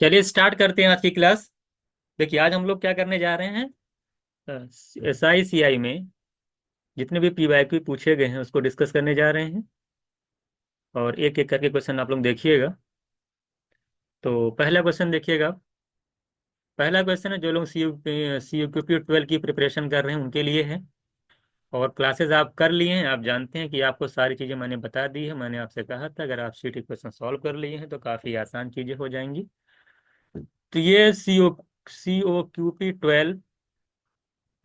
चलिए स्टार्ट करते हैं आज की क्लास। देखिए आज हम लोग क्या करने जा रहे हैं। SI CI में जितने भी PYQ पूछे गए हैं उसको डिस्कस करने जा रहे हैं। और एक एक करके क्वेश्चन आप लोग देखिएगा। तो पहला क्वेश्चन देखिएगा। पहला क्वेश्चन है जो लोग CUQP 12 की प्रिपरेशन कर रहे हैं उनके लिए है। और क्लासेस आप कर लिए हैं, आप जानते हैं कि आपको सारी चीज़ें मैंने बता दी है। मैंने आपसे कहा था अगर आप CT क्वेश्चन सॉल्व कर लिए हैं तो काफ़ी आसान चीज़ें हो जाएंगी। तो ये COQP 12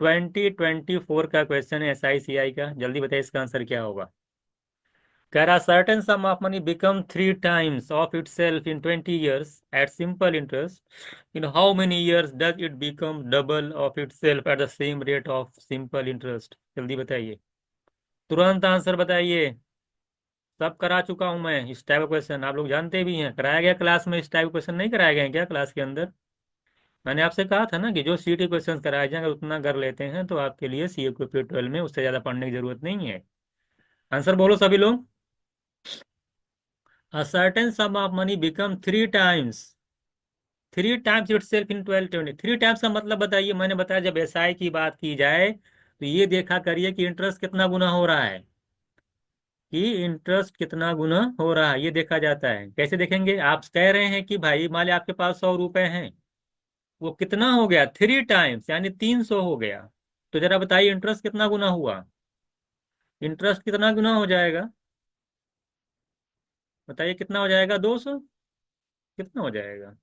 2024 का क्वेश्चन है SI CI का। जल्दी बताइए इसका आंसर क्या होगा। कह रहा certain sum of money become 3 times of itself in 20 years at simple interest. In how many years does it become double of itself at the same rate of simple interest? जल्दी बताइए, तुरंत answer बताइए। सब करा चुका हूं मैं इस टाइप का क्वेश्चन, आप लोग जानते भी हैं। कराया गया क्लास में इस टाइप का क्वेश्चन नहीं कराया गया है क्या क्लास के अंदर? मैंने आपसे कहा था ना कि जो CT क्वेश्चन कराए जाए अगर उतना कर लेते हैं तो आपके लिए CUQP 12 में उससे ज़्यादा पढ़ने की जरूरत नहीं है। आंसर बोलो सभी लोग। A certain sum of money become 3 times, 3 times itself in 1220। 3 times का मतलब बताइए। मैंने बताया जब SI की बात की जाए तो ये देखा करिए कि इंटरेस्ट कितना गुना हो रहा है, कि इंटरेस्ट कितना गुना हो रहा है ये देखा जाता है। कैसे देखेंगे? आप कह रहे हैं कि भाई मान लिया आपके पास 100 रुपए हैं, वो कितना हो गया? 3 टाइम्स यानी 300 हो गया। तो जरा बताइए इंटरेस्ट कितना गुना हुआ, इंटरेस्ट कितना गुना हो जाएगा? बताइए कितना हो जाएगा? 200। कितना हो जाएगा?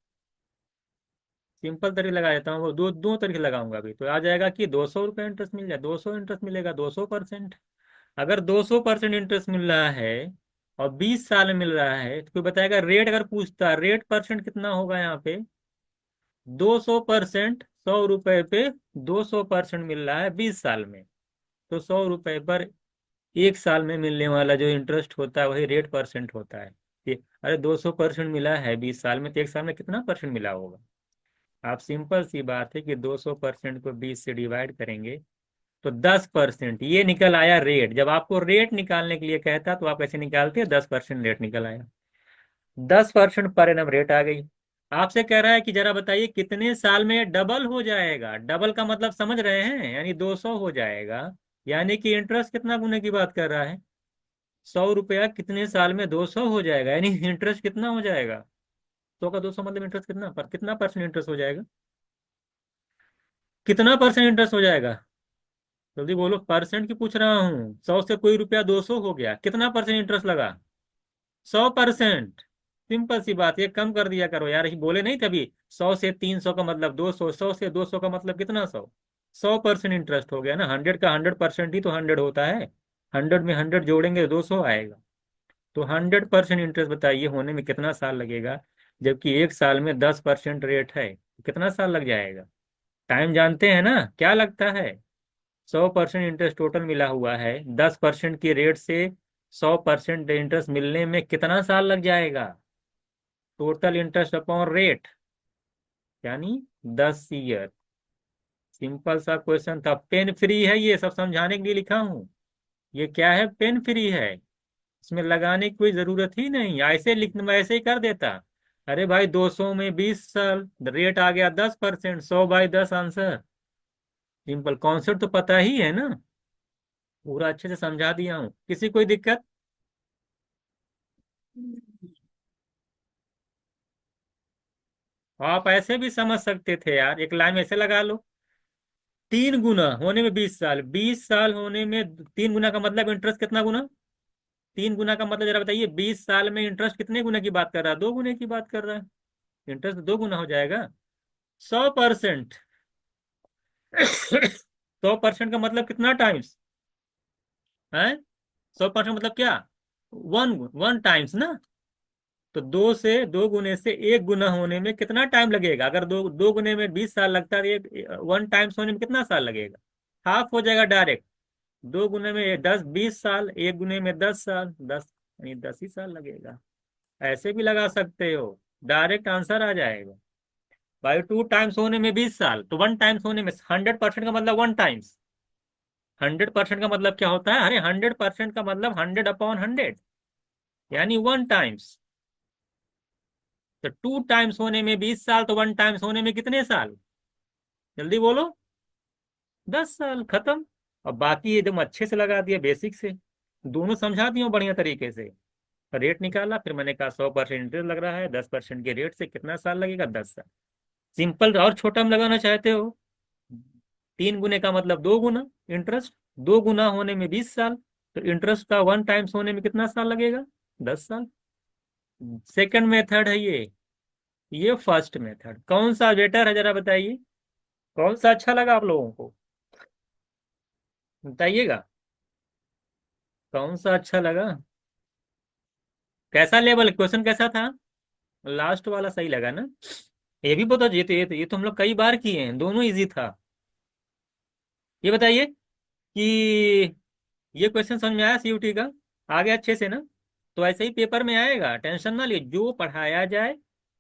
सिंपल तरीके लगा देता हूँ, वो दो दो तरीके लगाऊंगा अभी तो आ जाएगा कि 200 रुपये इंटरेस्ट मिल जाए। 200 इंटरेस्ट मिलेगा, 200%। अगर 200% इंटरेस्ट मिल रहा है और 20 साल में मिल रहा है तो कोई बताएगा रेट? अगर पूछता रेट परसेंट कितना होगा यहाँ पे? 200%। 100 रुपए पे 200% मिल रहा है 20 साल में, तो 100 रुपए पर 1 साल में मिलने वाला जो इंटरेस्ट होता है वही रेट परसेंट होता है। ये अरे 200% मिला है 20 साल में तो 1 साल में कितना परसेंट मिला होगा? आप सिंपल सी बात है कि 200% को 20 से डिवाइड करेंगे तो 10%। ये निकल आया रेट। जब आपको रेट निकालने के लिए कहता तो आप ऐसे निकालते हैं, 10% रेट निकल आया। 10% पर एनम रेट आ गई। आपसे कह रहा है कि जरा बताइए कितने साल में डबल हो जाएगा। डबल का मतलब समझ रहे हैं, यानी 200 हो जाएगा। यानी कि इंटरेस्ट कितना गुने की बात कर रहा है? 100 रुपया कितने साल में 200 हो जाएगा, यानी इंटरेस्ट कितना हो जाएगा? 100 का 200 मतलब इंटरेस्ट कितना पर, कितना परसेंट इंटरेस्ट हो जाएगा? कितना परसेंट इंटरेस्ट हो जाएगा? जल्दी बोलो, परसेंट की पूछ रहा हूँ। 100 से कोई रुपया 200 हो गया, कितना परसेंट इंटरेस्ट लगा? 100%। सिंपल सी बात, ये कम कर दिया करो यार, ये बोले नहीं तभी। 100 से 300 का मतलब 200, 100 से 200 का मतलब कितना? 100% इंटरेस्ट हो गया ना। 100 का 100% ही तो 100 होता है। 100 में 100 जोड़ेंगे तो 200 आएगा। तो 100% इंटरेस्ट बताइए होने में कितना साल लगेगा? जबकि 1 साल में 10% रेट है, तो कितना साल लग जाएगा? टाइम जानते हैं ना क्या लगता है? 100% इंटरेस्ट टोटल मिला हुआ है, 10% की रेट से 100% इंटरेस्ट मिलने में कितना साल लग जाएगा? टोटल इंटरेस्ट अपॉन रेट यानी 10 ईयर। सिंपल सा क्वेश्चन था। पेन फ्री है, ये सब समझाने के लिए लिखा हूं। ये क्या है? पेन फ्री है। इसमें लगाने की कोई जरूरत ही नहीं, ऐसे लिखने में ऐसे ही कर देता। अरे भाई 200 में 20 साल, रेट आ गया 10%, 100/10 आंसर। सिंपल कॉन्सेप्ट तो पता ही है ना। पूरा अच्छे से समझा दिया हूँ, किसी कोई दिक्कत? आप ऐसे भी समझ सकते थे यार, एक लाइन में ऐसे लगा लो। 3 गुना होने में 20 साल, 20 साल होने में 3 गुना का मतलब इंटरेस्ट कितना गुना? 3 गुना का मतलब जरा बताइए 20 साल में इंटरेस्ट कितने गुना की बात कर रहा है? 2 गुने की बात कर रहा है। इंटरेस्ट 2 गुना हो जाएगा। 100%। 100% का मतलब कितना टाइम्स है? 100% मतलब क्या? वन वन टाइम्स ना। तो 2 गुने से 1 गुना होने में कितना टाइम लगेगा? अगर दो दो गुने में 20 साल लगता है तो एक 1 टाइम्स होने में कितना साल लगेगा? हाफ हो जाएगा डायरेक्ट। 2 गुने में 10, 20 साल, 1 गुने में 10 साल, 10 यानी 10 ही साल लगेगा। ऐसे भी लगा सकते हो, डायरेक्ट आंसर आ जाएगा। भाई 2 टाइम्स होने में 20 साल, तो 1 टाइम्स होने में 100% का मतलब 1 टाइम्स। 100% का मतलब क्या होता है? अरे 100% का मतलब 100/100 यानी 1 टाइम्स। तो 2 टाइम्स होने में 20 साल, तो 1 टाइम्स होने में कितने साल? जल्दी बोलो। 10 साल, खत्म। और बाकी एकदम अच्छे से लगा दिया, बेसिक से। दोनों समझा दिया बढ़िया तरीके से। रेट निकाला, फिर मैंने कहा 100% इंटरेस्ट लग रहा है, 10% के रेट से कितना साल लगेगा? 10 साल। सिंपल। और छोटा में लगाना चाहते हो, 3 गुने का मतलब 2 गुना इंटरेस्ट। 2 गुना होने में 20 साल, तो इंटरेस्ट का 1 टाइम्स होने में कितना साल लगेगा? 10 साल। सेकंड मेथड है ये फर्स्ट मेथड। कौन सा बेटर है जरा बताइए? कौन सा अच्छा लगा आप लोगों को? बताइएगा। कौन सा अच्छा लगा? कैसा लेवल, क्वेश्चन कैसा था? लास्ट वाला सही लगा ना? ये भी बता, ये तो हम लोग कई बार किए हैं, दोनों इजी था। ये बताइए कि ये क्वेश्चन समझ में आया सीयूटी का? आ गया अच्छे से ना? तो ऐसे ही पेपर में आएगा, टेंशन ना लिए, जो पढ़ाया जाए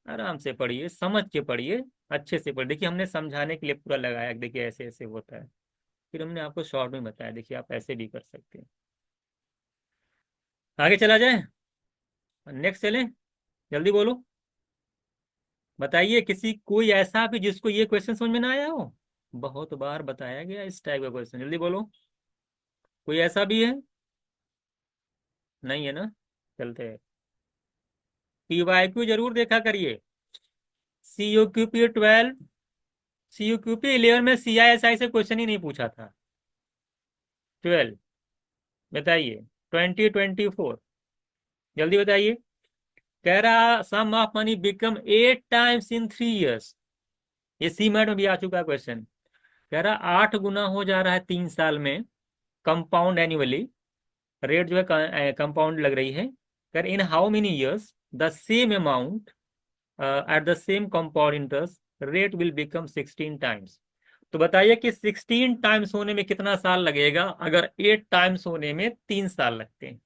आराम से पढ़िए, समझ के पढ़िए, अच्छे से पढ़िए। देखिए हमने समझाने के लिए पूरा लगाया कि देखिए ऐसे ऐसे होता है। फिर हमने आपको शॉर्ट में बताया, देखिए आप ऐसे भी कर सकते हैं। आगे चला जाए, नेक्स्ट चलें। जल्दी बोलो। बताइए किसी, कोई ऐसा भी जिसको ये क्वेश्चन समझ में ना आया हो। बहुत बार बताया गया इस टाइप का क्वेश्चन, जल्दी बोलो। कोई ऐसा भी है? नहीं है ना? चलते हैं। पीवाईक्यू जरूर देखा करिए। CUQP 12, CUQP 11 में CISI से क्वेश्चन ही नहीं पूछा था। 12 बताइए। 2024, जल्दी बताइए। कह रहा sum of money become 8 times in 3 years। ये सी मैट में भी आ चुका है क्वेश्चन। कह रहा 8 गुना हो जा रहा है 3 साल में, कंपाउंड एनुअली। रेट जो है कंपाउंड लग रही है। कर in how many years the same amount at the same compound interest rate will become 16 times. तो बताइए कि 16 टाइम्स होने में कितना साल लगेगा, अगर 8 टाइम्स होने में 3 साल लगते हैं?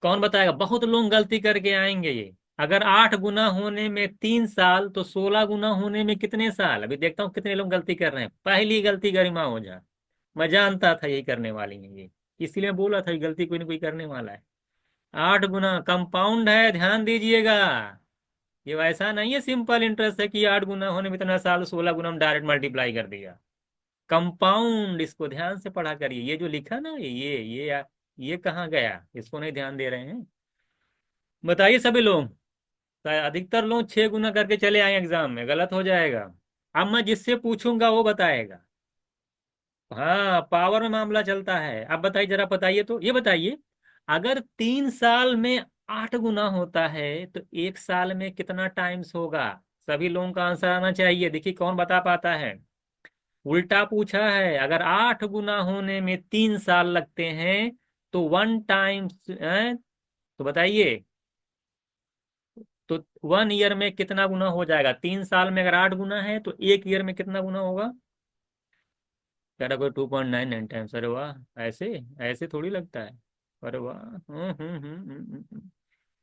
कौन बताएगा? बहुत लोग गलती करके आएंगे ये। अगर 8 गुना होने में 3 साल, तो 16 गुना होने में कितने साल? अभी देखता हूँ कितने लोग गलती कर रहे हैं। पहली गलती गरिमा हो जा। मैं जानता था यही करने वाली है ये, इसलिए बोला था ये गलती कोई ना कोई करने वाला है। 8 गुना कंपाउंड है, ध्यान दीजिएगा। ये वैसा नहीं है सिंपल इंटरेस्ट है कि 8 गुना होने में इतना साल, 16 गुना हम डायरेक्ट मल्टीप्लाई कर दिया। कंपाउंड, इसको ध्यान से पढ़ा करिए। ये जो लिखा ना, ये कहाँ गया, इसको नहीं ध्यान दे रहे हैं। बताइए सभी लोग। अधिकतर लोग 6 गुना करके चले आए एग्जाम में, गलत हो जाएगा। अब मैं जिससे पूछूंगा वो बताएगा। हाँ, पावर में मामला चलता है। अब बताइए, जरा बताइए, तो ये बताइए, अगर 3 साल में 8 गुना होता है, तो 1 साल में कितना टाइम्स होगा? सभी लोगों का आंसर आना चाहिए। देखिए कौन बता पाता है। उल्टा पूछा है, अगर 8 गुना होने में 3 साल लगते हैं, तो 1 टाइम्स है। तो बताइए, तो 1 ईयर में कितना गुना हो जाएगा? 3 साल में अगर 8 गुना है, तो 1 ईयर में कितना गुना होगा? कह रहा कोई 2.99 टाइम्स। अरे वाह, ऐसे ऐसे थोड़ी लगता है। अरे वाह।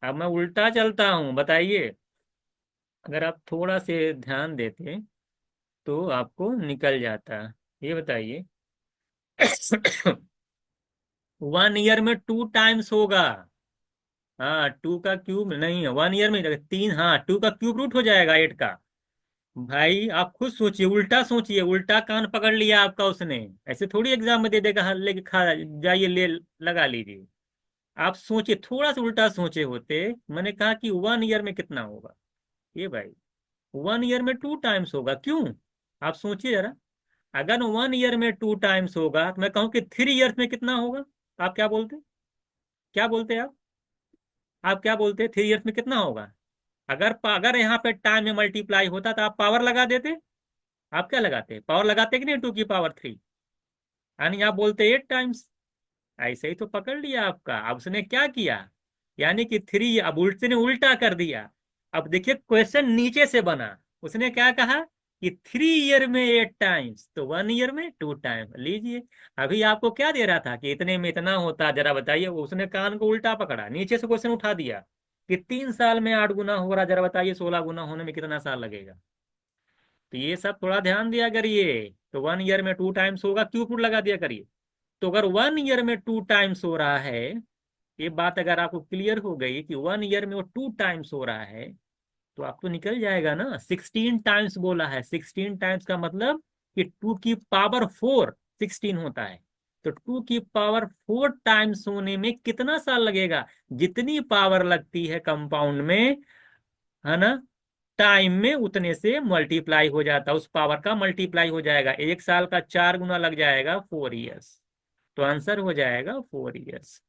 अब मैं उल्टा चलता हूँ, बताइए। अगर आप थोड़ा से ध्यान देते तो आपको निकल जाता। ये बताइए। 1 ईयर में 2 टाइम्स होगा। हाँ, 2 का क्यूब नहीं है 1 ईयर में, 3, हाँ 2 का क्यूब रूट हो जाएगा 8 का। भाई आप खुद सोचिए, उल्टा सोचिए, उल्टा कान पकड़ लिया आपका उसने। ऐसे थोड़ी एग्जाम में दे देगा, हाँ लेके खा जाइए, ले लगा लीजिए। आप सोचिए, थोड़ा सा उल्टा सोचे होते। मैंने कहा कि 1 ईयर में कितना होगा। ये भाई, 1 ईयर में 2 टाइम्स होगा, क्यों? आप सोचिए जरा। अगर 1 ईयर में 2 टाइम्स होगा, तो मैं कहूँ कि 3 ईयर्स में कितना होगा? आप क्या बोलते? क्या बोलते आप क्या बोलते? 3 ईयर्स में कितना होगा? अगर यहाँ पे टाइम में मल्टीप्लाई होता तो आप पावर लगा देते। आप क्या लगाते? पावर लगाते कि नहीं, 2 की पावर 3। यानी आप बोलते 8 टाइम्स। ऐसे ही तो पकड़ लिया आपका। अब उसने क्या किया, यानी कि 3, अब उल्टे ने उल्टा कर दिया। अब देखिए क्वेश्चन नीचे से बना। उसने क्या कहा कि 3 ईयर में 8 टाइम्स, तो 1 ईयर में 2 टाइम लीजिए। अभी आपको क्या दे रहा था कि इतने में इतना होता, जरा बताइए। उसने कान को उल्टा पकड़ा, नीचे से क्वेश्चन उठा दिया कि 3 साल में 8 गुना हो रहा, जरा बताइए 16 गुना होने में कितना साल लगेगा? तो ये सब थोड़ा ध्यान दिया करिए। तो 1 ईयर में 2 टाइम्स होगा, क्यूब रूट लगा दिया करिए। तो अगर 1 ईयर में 2 टाइम्स हो रहा है, ये बात अगर आपको क्लियर हो गई कि 1 ईयर में वो 2 टाइम्स हो रहा है, तो आपको निकल जाएगा ना। 16 टाइम्स बोला है, 16 टाइम्स का मतलब कि 2 की पावर 4 16 होता है। तो 2 की पावर 4 टाइम्स होने में कितना साल लगेगा? जितनी पावर लगती है कंपाउंड में, है ना, टाइम में उतने से मल्टीप्लाई हो जाता है, उस पावर का मल्टीप्लाई हो जाएगा। 1 साल का 4 गुना लग जाएगा, 4 ईयर्स। तो आंसर हो जाएगा 4 ईयर्स।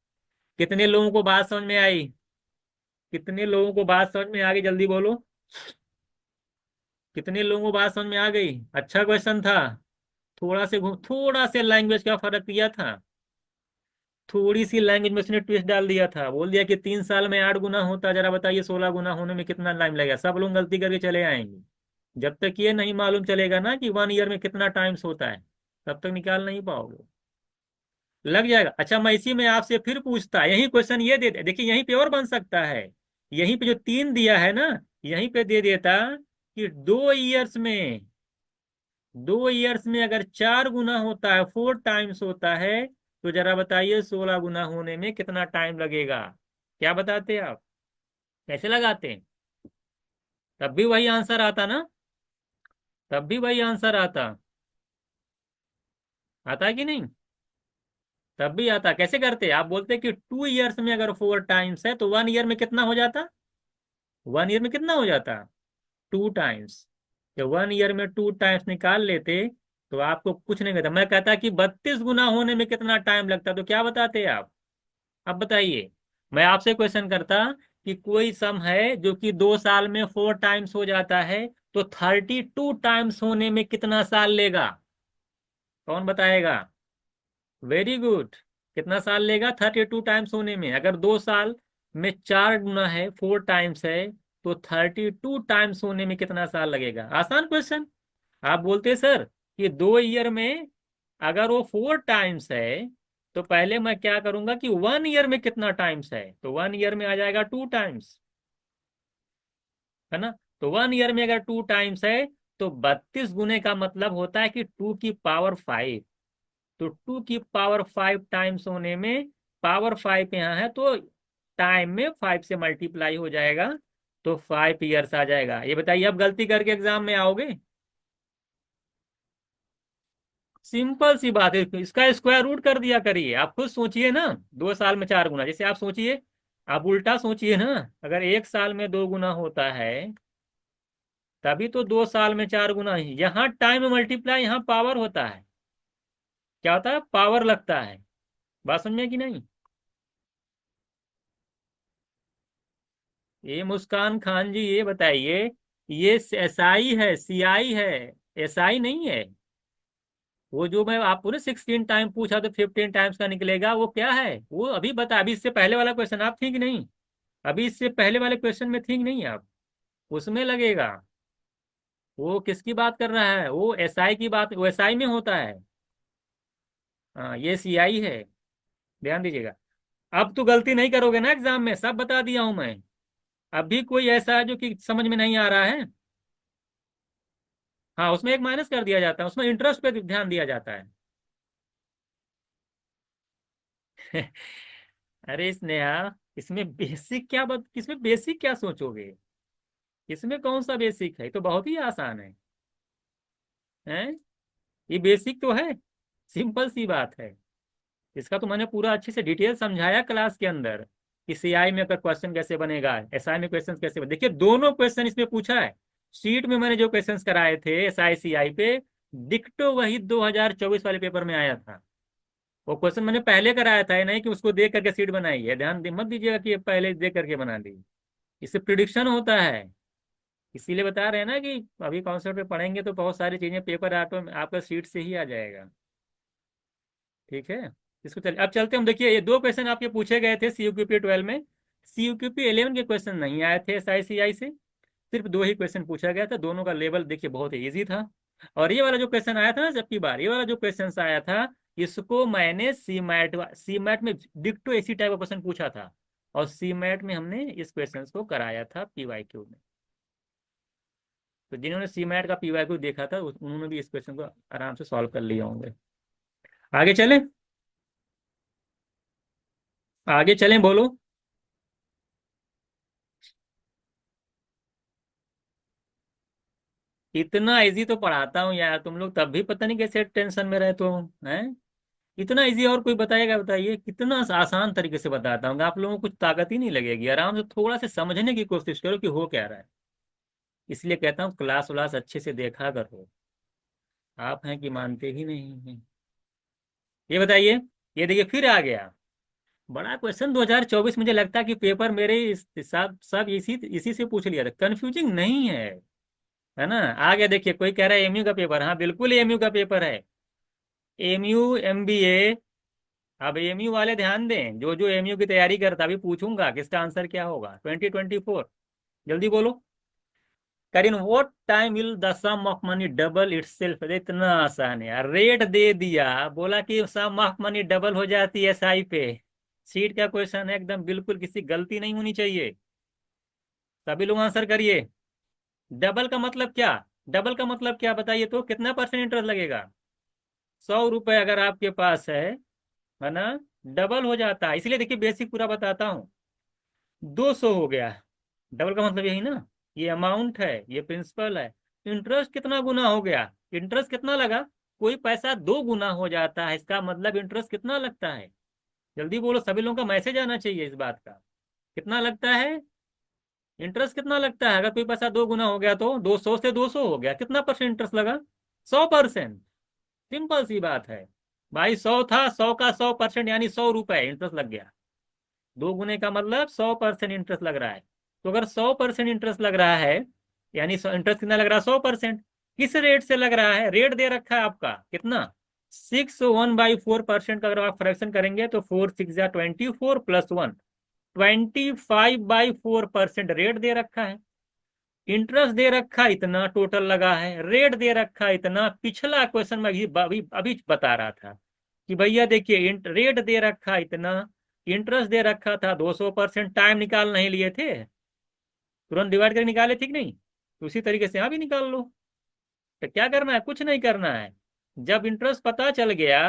कितने लोगों को बात समझ में आई? कितने लोगों को बात समझ में आ गई? जल्दी बोलो। कितने लोगों को बात समझ में आ गई? अच्छा क्वेश्चन था। थोड़ा से लैंग्वेज का फर्क किया था, थोड़ी सी लैंग्वेज में उसने ट्विस्ट डाल दिया था। बोल दिया कि 3 साल में 8 गुना होता, जरा बताइए 16 गुना होने में कितना टाइम लगेगा। सब लोग गलती करके चले आएंगे। जब तक ये नहीं मालूम चलेगा ना कि 1 ईयर में कितना टाइम्स होता है, तब तक निकाल नहीं पाओगे। लग जाएगा। अच्छा, मैं इसी में आपसे फिर पूछता, यही क्वेश्चन ये दे, देखिए यहीं पे और बन सकता है। यहीं पे जो 3 दिया है ना, यहीं पे दे देता कि 2 ईयर्स में अगर 4 गुना होता है, 4 टाइम्स होता है, तो जरा बताइए 16 गुना होने में कितना टाइम लगेगा? क्या बताते आप? कैसे लगाते हैं? तब भी वही आंसर आता ना, तब भी वही आंसर आता। आता है कि नहीं? तब भी आता। कैसे करते? आप बोलते कि 2 ईयर्स में अगर 4 टाइम्स है, तो 1 ईयर में कितना हो जाता? 1 ईयर में कितना हो जाता? 2 टाइम्स। तो 1 ईयर में 2 टाइम्स निकाल लेते, तो आपको कुछ नहीं कहता। मैं कहता कि 32 गुना होने में कितना टाइम लगता, तो क्या बताते आप? अब बताइए। मैं आपसे क्वेश्चन करता कि कोई सम है जो कि 2 साल में 4 टाइम्स हो जाता है, तो 32 टाइम्स होने में कितना साल लेगा? कौन बताएगा? Very good. कितना साल लेगा 32 टाइम्स होने में? अगर 2 साल में 4 गुना है, 4 टाइम्स है, तो 32 टाइम्स होने में कितना साल लगेगा? आसान क्वेश्चन। आप बोलते सर कि 2 ईयर में अगर वो 4 टाइम्स है, तो पहले मैं क्या करूंगा कि 1 ईयर में कितना टाइम्स है, तो 1 ईयर में आ जाएगा 2 टाइम्स, है ना। तो 1 ईयर में अगर 2 टाइम्स है, तो 32 गुने का मतलब होता है कि 2 की पावर 5। तो 2 की पावर 5 टाइम्स होने में, पावर 5 यहाँ है तो टाइम में 5 से मल्टीप्लाई हो जाएगा, तो 5 ईयर्स आ जाएगा। ये बताइए, अब गलती करके एग्जाम में आओगे? सिंपल सी बात है, इसका स्क्वायर रूट कर दिया करिए। आप खुद सोचिए ना, 2 साल में 4 गुना, जैसे आप सोचिए, आप उल्टा सोचिए ना। अगर 1 साल में 2 गुना होता है, तभी तो 2 साल में 4 गुना ही। यहाँ टाइम मल्टीप्लाई, यहाँ पावर होता है। क्या होता है? पावर लगता है। बात समझ में कि नहीं? ये मुस्कान खान जी, ये बताइए, ये एसआई है सीआई है? एसआई नहीं है। वो जो मैं आपको ना 16 टाइम पूछा तो 15 टाइम्स का निकलेगा, वो क्या है? वो अभी बता, अभी इससे पहले वाला क्वेश्चन आप थी कि नहीं? अभी इससे पहले वाले क्वेश्चन में थी कि नहीं आप? उसमें लगेगा। वो किसकी बात कर रहा है? वो एसआई की बात, वो एसआई में होता है। हाँ, ये सीआई है। ध्यान दीजिएगा। अब तो गलती नहीं करोगे ना एग्जाम में, सब बता दिया हूं मैं। अभी कोई ऐसा है जो कि समझ में नहीं आ रहा है? हाँ, उसमें एक माइनस कर दिया जाता है, उसमें इंटरेस्ट पे ध्यान दिया जाता है। अरे स्नेहा, इसमें बेसिक क्या बात, इसमें बेसिक क्या सोचोगे? इसमें कौन सा बेसिक है? ये तो बहुत ही आसान है। हैं? ये बेसिक तो है, सिंपल सी बात है। इसका तो मैंने पूरा अच्छे से डिटेल समझाया क्लास के अंदर कि सीआई में अगर क्वेश्चन कैसे बनेगा, एसआई में क्वेश्चन कैसे बने। देखिए दोनों क्वेश्चन इसमें पूछा है। शीट में मैंने जो क्वेश्चंस कराए थे एसआई सीआई पे, डिक्टो वही 2024 वाले पेपर में आया था। वो क्वेश्चन मैंने पहले कराया था, ये नहीं कि उसको देख करके सीट बनाई है। ध्यान मत दीजिएगा कि ये पहले देख करके बना दी। इससे प्रिडिक्शन होता है। इसीलिए बता रहे हैं ना कि अभी कॉन्सेप्ट पे पढ़ेंगे तो बहुत सारी चीजें पेपर ऑटो में आपका सीट से ही आ जाएगा। ठीक है। इसको चलिए अब चलते हैं। हम देखिए, ये दो क्वेश्चन आपके पूछे गए थे CUQP 12 में। CUQP 11 के क्वेश्चन नहीं आए थे SICI से। सिर्फ दो ही क्वेश्चन पूछा गया था, दोनों का लेवल देखिए बहुत ही ईजी था। और ये वाला जो क्वेश्चन आया था ना, जबकि बार ये वाला जो क्वेश्चन आया था, इसको मैंने सी मैट में डिक्टो इसी टाइप का क्वेश्चन पूछा था। और सी मैट में हमने इस क्वेश्चन को कराया था PYQ में। तो जिन्होंने सी मैट का PYQ देखा था उन्होंने भी इस क्वेश्चन को आराम से सॉल्व कर लिए होंगे। आगे चले। आगे चलें, बोलो। इतना इजी तो पढ़ाता हूँ यार, तुम लोग तब भी पता नहीं कैसे टेंशन में रहते हो। हैं? इतना इजी और कोई बताएगा? बताइए, कितना आसान तरीके से बताता हूँ, आप लोगों को कुछ ताकत ही नहीं लगेगी। आराम से थोड़ा सा समझने की कोशिश करो कि हो क्या रहा है। इसलिए कहता हूँ क्लास व्लास अच्छे से देखा करो। आप हैं कि मानते ही नहीं हैं। ये बताइए, ये देखिए फिर आ गया बड़ा क्वेश्चन 2024। मुझे लगता है कि पेपर मेरे सब सब इसी इसी से पूछ लिया था, कंफ्यूजिंग नहीं है ना। आ गया, देखिए कोई कह रहा है एमयू का पेपर, हाँ बिल्कुल एमयू का पेपर है। MU MBA. अब एमयू वाले ध्यान दें, जो जो एमयू की तैयारी करता, अभी पूछूंगा किसका आंसर क्या होगा 2024। जल्दी बोलो। करीन what time will the sum of money double itself. इतना आसान है यार, रेट दे दिया, बोला कि सम ऑफ मनी डबल हो जाती है एसआई पे। सीट का क्वेश्चन है एकदम, बिल्कुल किसी गलती नहीं होनी चाहिए। सभी लोग आंसर करिए। डबल का मतलब क्या? डबल का मतलब क्या बताइए तो, कितना परसेंट इंटरेस्ट लगेगा? 100 रुपए अगर आपके पास है ना, डबल हो जाता है। इसलिए देखिए बेसिक पूरा बताता हूँ। 200 हो गया। डबल का मतलब यही ना, ये अमाउंट है, ये प्रिंसिपल है। इंटरेस्ट कितना गुना हो गया? इंटरेस्ट कितना लगा? कोई पैसा 2 गुना हो जाता है, इसका मतलब इंटरेस्ट कितना लगता है? जल्दी बोलो, सभी लोगों का मैसेज आना चाहिए इस बात का। कितना लगता है? इंटरेस्ट कितना लगता है? अगर कोई पैसा 2 गुना हो गया तो 200 से 200 हो गया, कितना परसेंट इंटरेस्ट लगा? 100%। सिंपल सी बात है। भाई 100 था, 100 का 100% यानी 100 रुपए इंटरेस्ट लग गया। 2 गुने का मतलब 100% इंटरेस्ट लग रहा है। तो अगर 100% इंटरेस्ट लग रहा है, यानी इंटरेस्ट कितना लग रहा है? 100%। किस रेट से लग रहा है? रेट दे रखा है आपका कितना? 6 1/4% का अगर आप फ्रैक्शन करेंगे तो 4 6 जा 24 प्लस 1, 25/4% रेट दे रखा है। इंटरेस्ट दे रखा है इतना, टोटल लगा है, रेट दे रखा है इतना। पिछला क्वेश्चन में अभी अभी अभी बता रहा था कि भैया देखिए रेट दे रखा है इतना, इंटरेस्ट दे रखा था 200%। टाइम निकाल नहीं लिए थे, तुरंत डिवाइड करके निकाले थे कि नहीं? तो उसी तरीके से यहाँ भी निकाल लो। तो क्या करना है? कुछ नहीं करना है। जब इंटरेस्ट पता चल गया,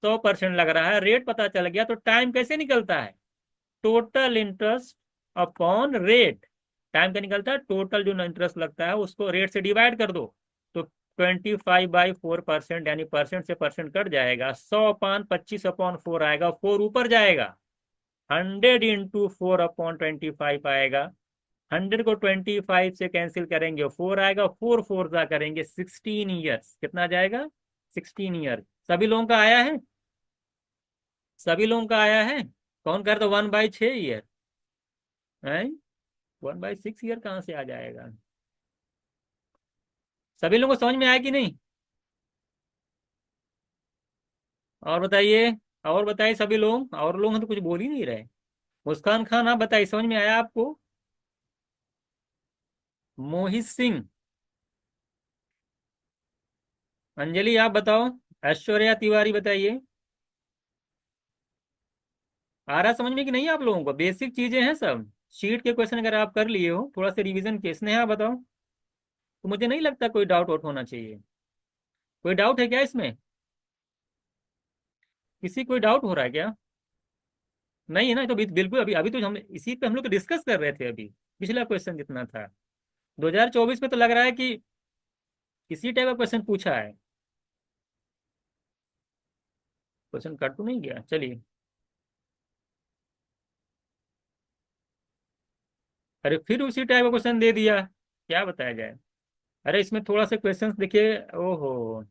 100% लग रहा है, रेट पता चल गया, तो टाइम कैसे निकलता है? Total interest upon rate. Time का निकलता है टोटल जो इंटरेस्ट लगता है उसको रेट से डिवाइड कर दो। तो 25/4% यानी परसेंट से परसेंट कट जाएगा, 100/25/4 आएगा, 4 ऊपर जाएगा। 100 × 4/25 आएगा। 100 को 25 से कैंसिल करेंगे, 4 आएगा, 4 4 जा करेंगे 16 ईयर्स। कितना जाएगा? 16 ईयर। सभी लोगों का आया है? सभी लोगों का आया है? कौन कर दो 1/6 ईयर है? 1/6 ईयर कहाँ से आ जाएगा? सभी लोगों को समझ में आया कि नहीं? और बताइए। और बताइए सभी लोग, और लोग हैं तो कुछ बोल ही नहीं रहे। मुस्कान खान, आप बताइए, समझ में आया आपको? मोहित सिंह। अंजलि आप बताओ। ऐश्वर्या तिवारी बताइए। आ रहा समझ में कि नहीं? आप लोगों को बेसिक चीजें हैं सब। शीट के क्वेश्चन अगर आप कर लिए हो थोड़ा सा रिवीजन के, स्नेहा बताओ। तो मुझे नहीं लगता कोई डाउट आउट होना चाहिए। कोई डाउट है क्या इसमें? किसी कोई डाउट हो रहा है क्या? नहीं है ना? तो बिल्कुल अभी अभी तो हम इसी पे हम लोग डिस्कस कर रहे थे अभी। पिछला क्वेश्चन जितना था 2024 में, तो लग रहा है कि इसी टाइप का क्वेश्चन पूछा है। क्वेश्चन कट तो नहीं गया? चलिए। अरे फिर उसी टाइप का क्वेश्चन दे दिया, क्या बताया जाए। अरे इसमें थोड़ा सा क्वेश्चंस देखिए। ओहो,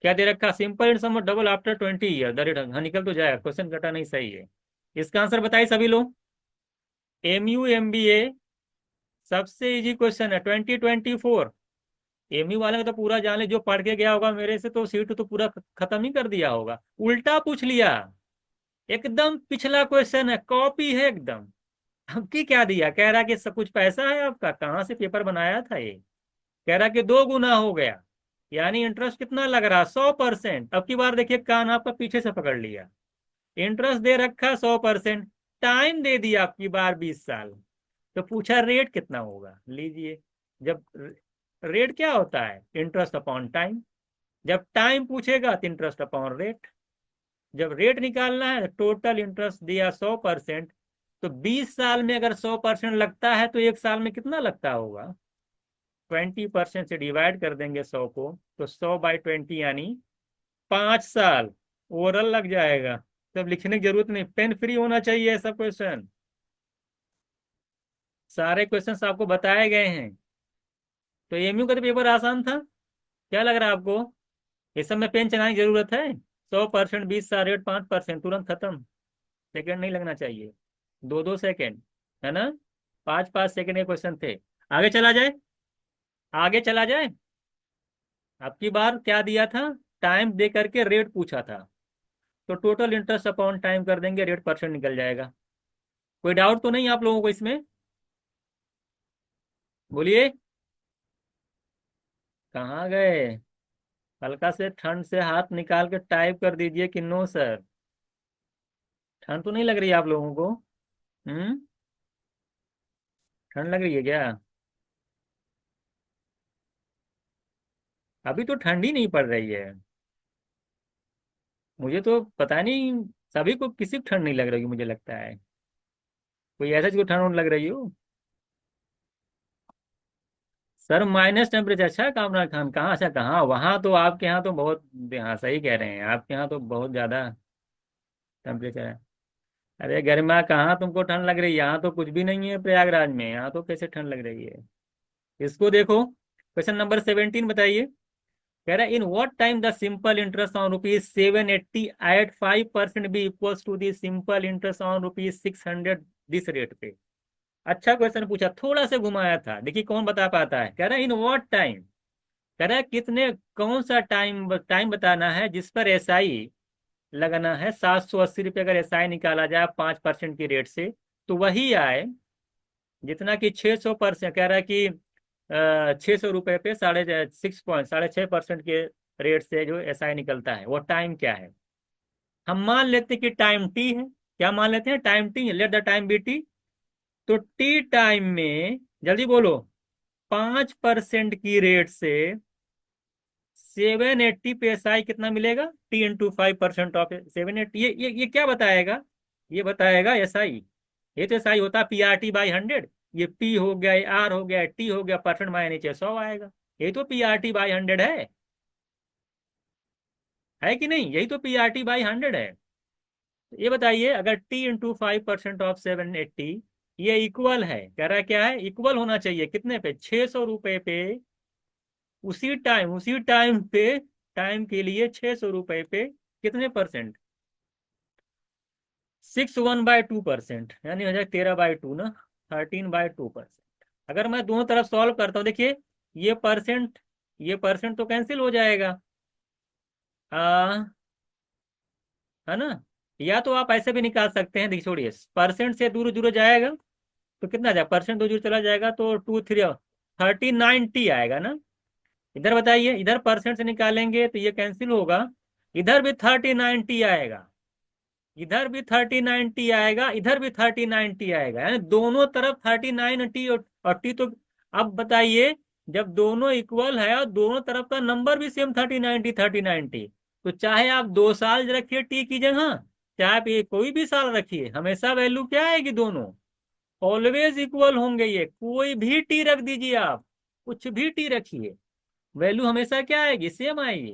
क्या दे रखा? Simple and sum double after 20 year the rate. हाँ निकल तो जाएगा, क्वेश्चन कटा नहीं, सही है। इसका आंसर बताइए सभी लोग। एमयू एमबीए सबसे इजी क्वेश्चन है 2024। एमयू वाले का तो पूरा जान ले, जो पढ़ के गया होगा मेरे से तो सीट तो पूरा खत्म ही कर दिया होगा। उल्टा पूछ लिया, एकदम पिछला क्वेश्चन है, कॉपी है एकदम। अब की क्या दिया? कह रहा कि सब कुछ पैसा है आपका, कहाँ से पेपर बनाया था ये? कह रहा कि 2 गुना हो गया, यानी इंटरेस्ट कितना लग रहा? 100%। अब की बार देखिए, कान आपका पीछे से पकड़ लिया। इंटरेस्ट दे रखा 100%, टाइम दे दिया आपकी बार 20 साल। तो पूछा रेट कितना होगा? लीजिए। जब रेट क्या होता है? Interest upon time. जब टाइम पूछेगा तो इंटरेस्ट अपॉन रेट। जब रेट निकालना है, टोटल इंटरेस्ट दिया 100%, तो 20 साल में अगर 100% लगता है तो एक साल में कितना लगता होगा? 20% से डिवाइड कर देंगे 100 को, तो 100/20 यानी 5 साल। ओरल लग जाएगा, तब लिखने की जरूरत नहीं, पेन फ्री होना चाहिए ऐसा क्वेश्चन। सारे क्वेश्चंस आपको बताए गए हैं। तो एमयू का तो पेपर आसान था, क्या लग रहा है आपको? इस सब में पेन चलाने की जरूरत है? 100%, 20 साल रेट, 5%, तुरंत खत्म। सेकंड नहीं लगना चाहिए, 2-2 सेकंड, है ना? 5-5 सेकंड के क्वेश्चन थे। आगे चला जाए, आगे चला जाए। अब की बार क्या दिया था? टाइम दे करके रेट पूछा था, तो टोटल इंटरेस्ट अपॉन टाइम कर देंगे, रेट परसेंट निकल जाएगा। कोई डाउट तो नहीं आप लोगों को इसमें? बोलिए। कहाँ गए? हल्का से ठंड से हाथ निकाल के टाइप कर दीजिए कि नो सर। ठंड तो नहीं लग रही है आप लोगों को? हम्म। ठंड लग रही है क्या? अभी तो ठंड ही नहीं पड़ रही है। मुझे तो पता नहीं, सभी को, किसी को ठंड नहीं लग रही है, मुझे लगता है। कोई ऐसा जिसको ठंड वंड लग रही हो? सर माइनस टेम्परेचर, अच्छा कामरान खान, कहाँ? अच्छा कहाँ? वहाँ तो आपके यहाँ तो बहुत, हाँ सही कह रहे हैं, आपके यहाँ तो बहुत ज़्यादा टेम्परेचर है। अरे गर्मा कहाँ तुमको ठंड लग रही है? यहाँ तो कुछ भी नहीं है प्रयागराज में, यहाँ तो कैसे ठंड लग रही है? इसको देखो, क्वेश्चन नंबर 17 बताइए। कह रहा है in what time the simple interest on ₹780 at 5% be equals to the simple interest on ₹600 this rate पे। अच्छा क्वेश्चन पूछा, थोड़ा सा घुमाया था, देखिए कौन बता पाता है। कह रहा है इन व्हाट टाइम, कह रहा है कितने, कौन सा टाइम, टाइम बताना है जिस पर एसआई लगाना है। ₹780 अगर एसआई निकाला जाए 5% की रेट से, तो वही आए जितना कि 600%, कह रहा है कि ₹600 पे 6.6% के रेट से जो एसआई निकलता है, वो टाइम क्या है? हम मान लेते हैं कि टाइम टी है। क्या मान लेते हैं? टाइम टी है, let the time be t. तो टी टाइम में, जल्दी बोलो, 5% की रेट से 780 पे एसआई कितना मिलेगा? T × 5% ऑफ 780, ये क्या बताएगा? ये बताएगा एसआई। ये तो एसआई होता है PRT/100। ये पी हो गया, आर हो गया, टी हो गया, परसेंट माया नीचे 100 आएगा। यही तो PRT/100 है कि नहीं? यही तो PRT/100 है। तो ये बताइए, अगर T × 5% ऑफ 780, ये इक्वल है, कह रहा है क्या है? इक्वल होना चाहिए कितने पे? ₹600 पे। उसी टाइम पे, टाइम के लिए ₹600 पे कितने परसेंट? 61/2%, यानी हो जाए 13/2 ना, 13/2%। अगर मैं दोनों तरफ सॉल्व करता हूँ, देखिए, ये परसेंट, ये परसेंट तो कैंसिल हो जाएगा, आ, है ना? या तो आप ऐसे भी निकाल सकते हैं, देखिए छोड़िए, परसेंट से दूर दूर जाएगा तो कितना जाए, परसेंट दूर दूर चला जाएगा तो 3090 आएगा ना। इधर बताइए, इधर परसेंट से निकालेंगे तो ये कैंसिल होगा, इधर भी 3090 आएगा, इधर भी 3090 आएगा, इधर भी 3090 आएगा, यानी दोनों तरफ 3090 और टी तो। अब बताइए, जब दोनों इक्वल है और दोनों तरफ का नंबर भी सेम 3090 तो चाहे आप 2 साल रखिए टी की जगह, चाहे आप ये कोई भी साल रखिए, हमेशा वैल्यू क्या आएगी? दोनों ऑलवेज इक्वल होंगे। ये कोई भी टी रख दीजिए आप, कुछ भी टी रखिए, वैल्यू हमेशा क्या आएगी? सेम आएगी,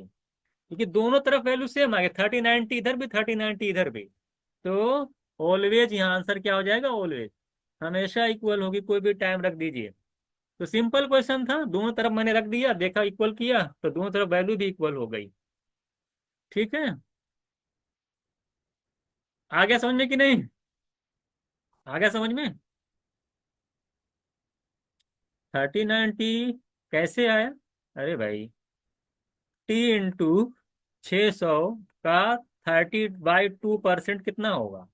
क्योंकि दोनों तरफ वैल्यू सेम आएगी, 3090 इधर भी, 3090 इधर भी। तो ऑलवेज यहाँ आंसर क्या हो जाएगा? ऑलवेज, हमेशा इक्वल होगी, कोई भी टाइम रख दीजिए। तो सिंपल क्वेश्चन था, दोनों तरफ मैंने रख दिया, देखा इक्वल किया तो दोनों तरफ वैल्यू भी इक्वल हो गई। ठीक है, आ गया समझ में कि नहीं? आ गया समझ में? 3090 कैसे आया? अरे भाई, T × 600 का 30/2% कितना होगा?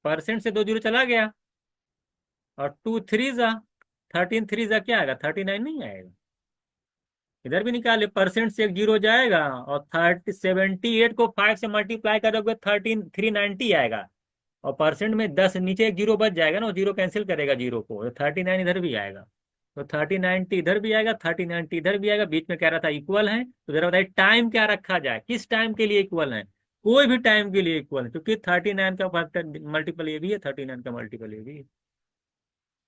परसेंट से 2 जीरो चला गया, और 2 3 जा, 13 3 जा क्या आएगा? 39 नहीं आएगा। इधर भी निकाले, परसेंट से एक जीरो जाएगा, और 78 को 5 से मल्टीप्लाई करोगे 390 आएगा, और परसेंट में 10 नीचे एक जीरो बच जाएगा ना, वो जीरो कैंसिल करेगा जीरो को, तो 39 इधर भी आएगा। तो 30 90 इधर भी आएगा, 30 90 इधर भी आएगा, बीच में कह रहा था इक्वल है। तो जरा बताइए टाइम क्या रखा जाए, किस टाइम के लिए इक्वल है? कोई भी टाइम के लिए इक्वल है, क्योंकि 39 का फैक्टर मल्टीपल ये भी है, 39 का मल्टीपल ये भी है।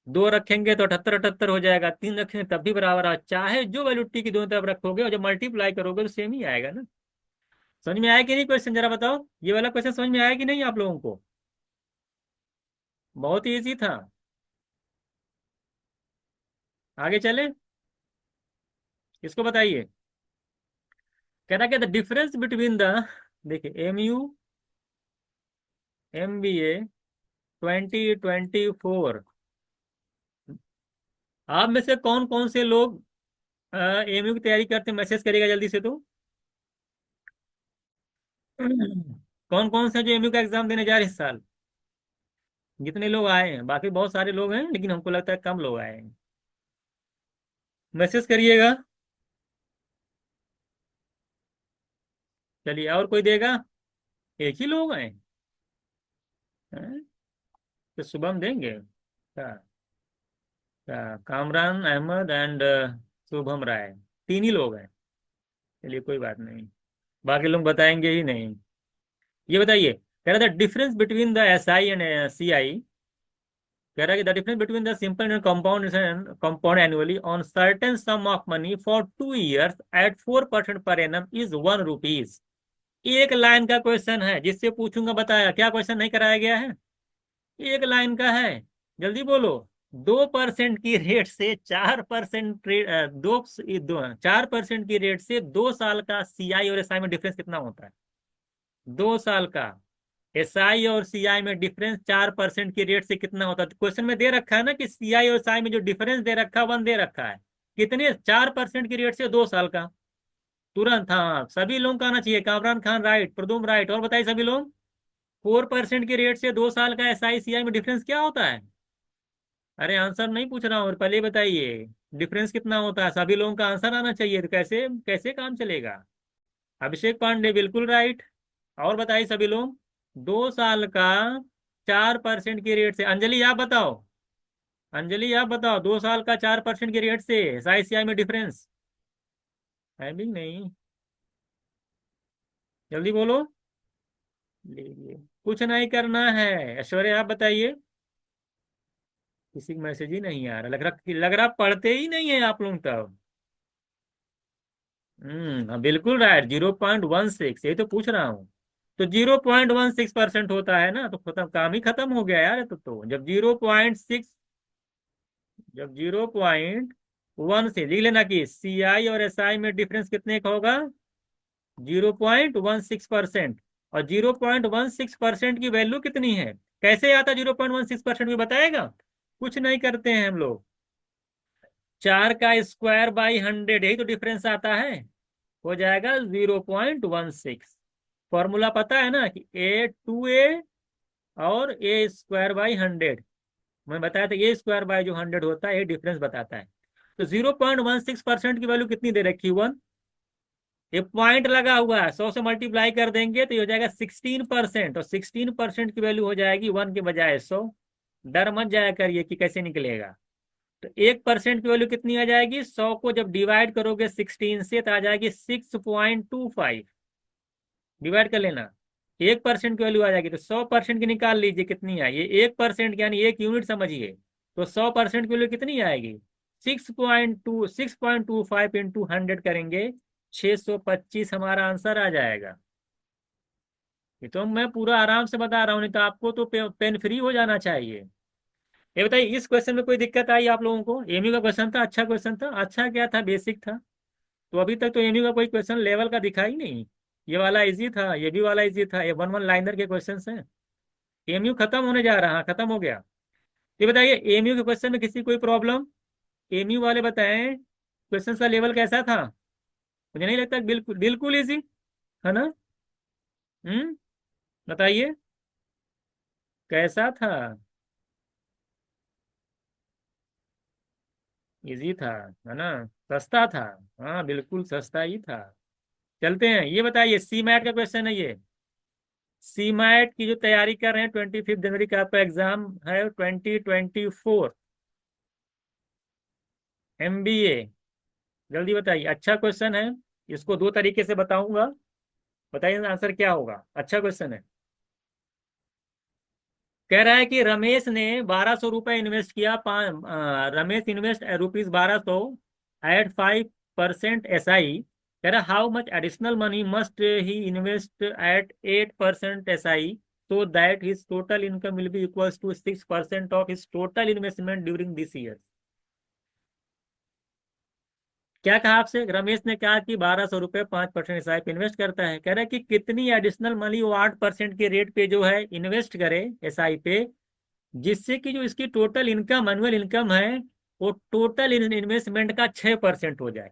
दो रखेंगे तो 78 78 हो जाएगा, तीन रखेंगे तब भी बराबर आ, चाहे जो वैल्यू टी की दोनों तरफ रखोगे और जब मल्टीप्लाई करोगे तो सेम ही आएगा ना। समझ में आया कि नहीं क्वेश्चन, जरा बताओ ये वाला क्वेश्चन समझ में आया कि नहीं आप लोगों को? बहुत ही ईजी था। आगे चले, इसको बताइए। कह रहा क्या, द डिफरेंस बिटवीन द, देखिए MBA 2024, आप में से कौन कौन से लोग MU की तैयारी करते हैं, मैसेज करेगा जल्दी से तो। कौन कौन से जो MU का एग्जाम देने जा रहे हैं इस साल? जितने लोग आए हैं, बाकी बहुत सारे लोग हैं लेकिन हमको लगता है कम लोग आए हैं। मैसेज करिएगा। चलिए, और कोई देगा? एक ही लोग हैं? हैं? तो शुभम देंगे क्या? कामरान अहमद एंड शुभम राय, तीन ही लोग हैं। चलिए कोई बात नहीं, बाकी लोग बताएंगे ही नहीं। ये बताइए, कह रहा था difference between the SI and CI। कह रहा है कि the difference between the simple and compound annually on certain sum of money for 2 years at 4% per annum is ₹1। एक लाइन का क्वेश्चन है, जिससे पूछूंगा बताया क्या क्वेश्चन नहीं कराया गया है। एक लाइन का है, जल्दी बोलो। 2% की रेट से 4% दो 4% की रेट से 2 साल का CI और SI में डिफरेंस कितना होता है? 2 साल का SI और CI में डिफरेंस 4% की रेट से कितना होता है? तो क्वेश्चन में दे रखा है ना कि CI और SI में जो डिफरेंस दे रखा है 1 दे रखा है, कितने? 4% की रेट से 2 साल का। तुरंत हाँ, सभी लोगों का आना चाहिए। कामरान खान राइट, प्रदुम राइट, और बताइए सभी लोग। 4% की रेट से 2 साल का SI CI में डिफरेंस क्या होता है? अरे आंसर नहीं पूछ रहा हूँ, पहले बताइए डिफरेंस कितना होता है। सभी लोगों का आंसर आना चाहिए, तो कैसे कैसे काम चलेगा? अभिषेक पांडे बिल्कुल राइट। और बताइए सभी लोग। 2 साल का 4% की रेट से, अंजलि आप बताओ। अंजलि आप बताओ, 2 साल का 4% की रेट से SI CI में डिफरेंस है भी नहीं? जल्दी बोलो। लीजिए, कुछ नहीं करना है। ऐश्वर्या आप बताइए। किसी का मैसेज ही नहीं आ रहा, लग रहा पढ़ते ही नहीं है आप लोग तब। हाँ, बिल्कुल राइट, 0.16, यही तो पूछ रहा हूँ। तो 0.16% होता है ना, तो खत्म, काम ही खत्म हो गया यार। तो जब 0.1 से लिख लेना कि CI और SI में डिफरेंस कितने का होगा? 0.16%। और 0.16% की वैल्यू कितनी है? कैसे आता 0.16% भी बताएगा? कुछ नहीं करते हैं हम लोग, 4 का स्क्वायर बाई 100, यही तो डिफरेंस आता है, हो जाएगा 0.16। फॉर्मूला पता है ना कि A 2A और A² बाई 100। मैं बताया था A² बाई जो 100 होता है, ये डिफरेंस बताता है। तो 0.16% की वैल्यू कितनी दे रखी? 1। ये पॉइंट लगा हुआ है, 100 से मल्टीप्लाई कर देंगे तो ये हो जाएगा 16%, और 16% की वैल्यू हो जाएगी 1 के बजाय 100। डर मत जाया करिए कि कैसे निकलेगा। तो 1% की वैल्यू कितनी आ जाएगी? 100 को जब डिवाइड करोगे 16 से तो आ जाएगी 6.25। डिवाइड कर लेना, 1% की वैल्यू आ जाएगी। तो 100% की निकाल लीजिए कितनी आई, ये 1% यानी 1 यूनिट समझिए। तो 100% की वैल्यू कितनी आएगी? 6.25 इंटू 100 करेंगे, 625 हमारा आंसर आ जाएगा। ये तो मैं पूरा आराम से बता रहा हूँ, नहीं तो आपको तो पेन फ्री हो जाना चाहिए। ये बताइए, इस क्वेश्चन में कोई दिक्कत आई आप लोगों को? एमयू का क्वेश्चन था, अच्छा क्वेश्चन था। अच्छा क्या था, बेसिक था। तो अभी तक तो एमयू का कोई क्वेश्चन लेवल का दिखा ही नहीं। ये वाला इजी था, ये भी वाला इजी था, ये वन वन लाइनर के क्वेश्चन हैं। एमयू खत्म होने जा रहा, खत्म हो गया। ये बताइए, एमयू के क्वेश्चन में किसी कोई प्रॉब्लम? एमयू वाले बताएं क्वेश्चन का लेवल कैसा था। मुझे नहीं लगता, बिल्कुल बिल्कुल इजी है ना। हम्म, बताइए कैसा था। इजी था, है ना। सस्ता था। हाँ बिल्कुल सस्ता ही था। चलते हैं, ये बताइए, सी मैट का क्वेश्चन है ये। सी मैट की जो तैयारी कर रहे हैं, 25 जनवरी का आपका एग्जाम है, 2024। MBA? जल्दी बताइए, अच्छा क्वेश्चन है। इसको दो तरीके से बताऊंगा, बताइए आंसर क्या होगा। अच्छा क्वेश्चन है। कह रहा है कि रमेश ने 1200 रुपये इन्वेस्ट किया, Ramesh invest rupees 1200 at 5% SI। कह रहा how much additional money must he invest at 8% SI so that his total income will be equals to 6% of his total investment during this year। क्या कहा आपसे? रमेश ने कहा कि 1200 रुपये 5% एसआई पे इन्वेस्ट करता है। कह रहा है कि कितनी एडिशनल मनी वो 8% के रेट पे जो है इन्वेस्ट करे एसआई पे, जिससे कि जो इसकी टोटल इनकम, एनुअल इनकम है, वो टोटल इन्वेस्टमेंट का 6% हो जाए।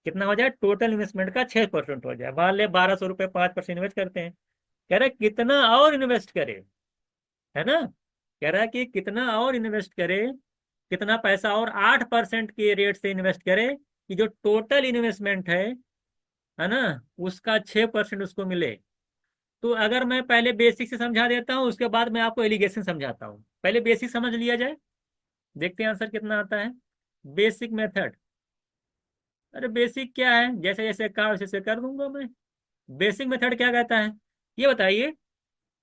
कितना हो जाए? टोटल इन्वेस्टमेंट का 6% हो जाए। मान ले 1200 रुपये 5% इन्वेस्ट करते हैं। कह रहा है कितना और इन्वेस्ट करे, है ना। कह रहा है कि कितना और इन्वेस्ट करे, कितना पैसा और 8% के रेट से इन्वेस्ट करे कि जो टोटल इन्वेस्टमेंट है ना, उसका 6% उसको मिले। तो अगर मैं पहले बेसिक से समझा देता हूँ, उसके बाद मैं आपको एलिगेशन समझाता हूँ। पहले बेसिक समझ लिया जाए, देखते हैं आंसर कितना आता है। Basic method. अरे बेसिक क्या है, जैसे जैसे कहा वैसे वैसे कर दूंगा मैं। बेसिक मेथड क्या कहता है, ये बताइए।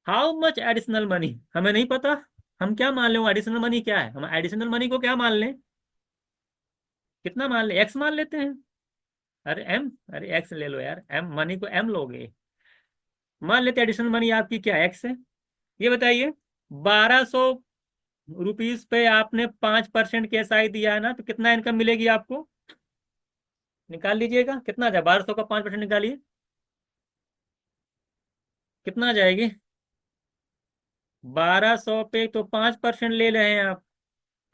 हाउ मच एडिशनल मनी, हमें नहीं पता, हम क्या मान लें एडिशनल मनी क्या है। हम एडिशनल मनी को क्या मान लें? कितना मान लें? एक्स मान लेते हैं। अरे एम, अरे एक्स ले लो यार, एम मनी को एम लोगे। मान लेते हैं एडिशनल मनी आपकी क्या एक्स है। ये बताइए, 1200 रुपीज पे आपने 5% के एसआई दिया है ना, तो कितना इनकम मिलेगी आपको? निकाल लीजिएगा कितना आ जाए, 1200 का 5% निकालिए, कितना आ जाएगी? 1200 पे तो 5% ले रहे हैं आप।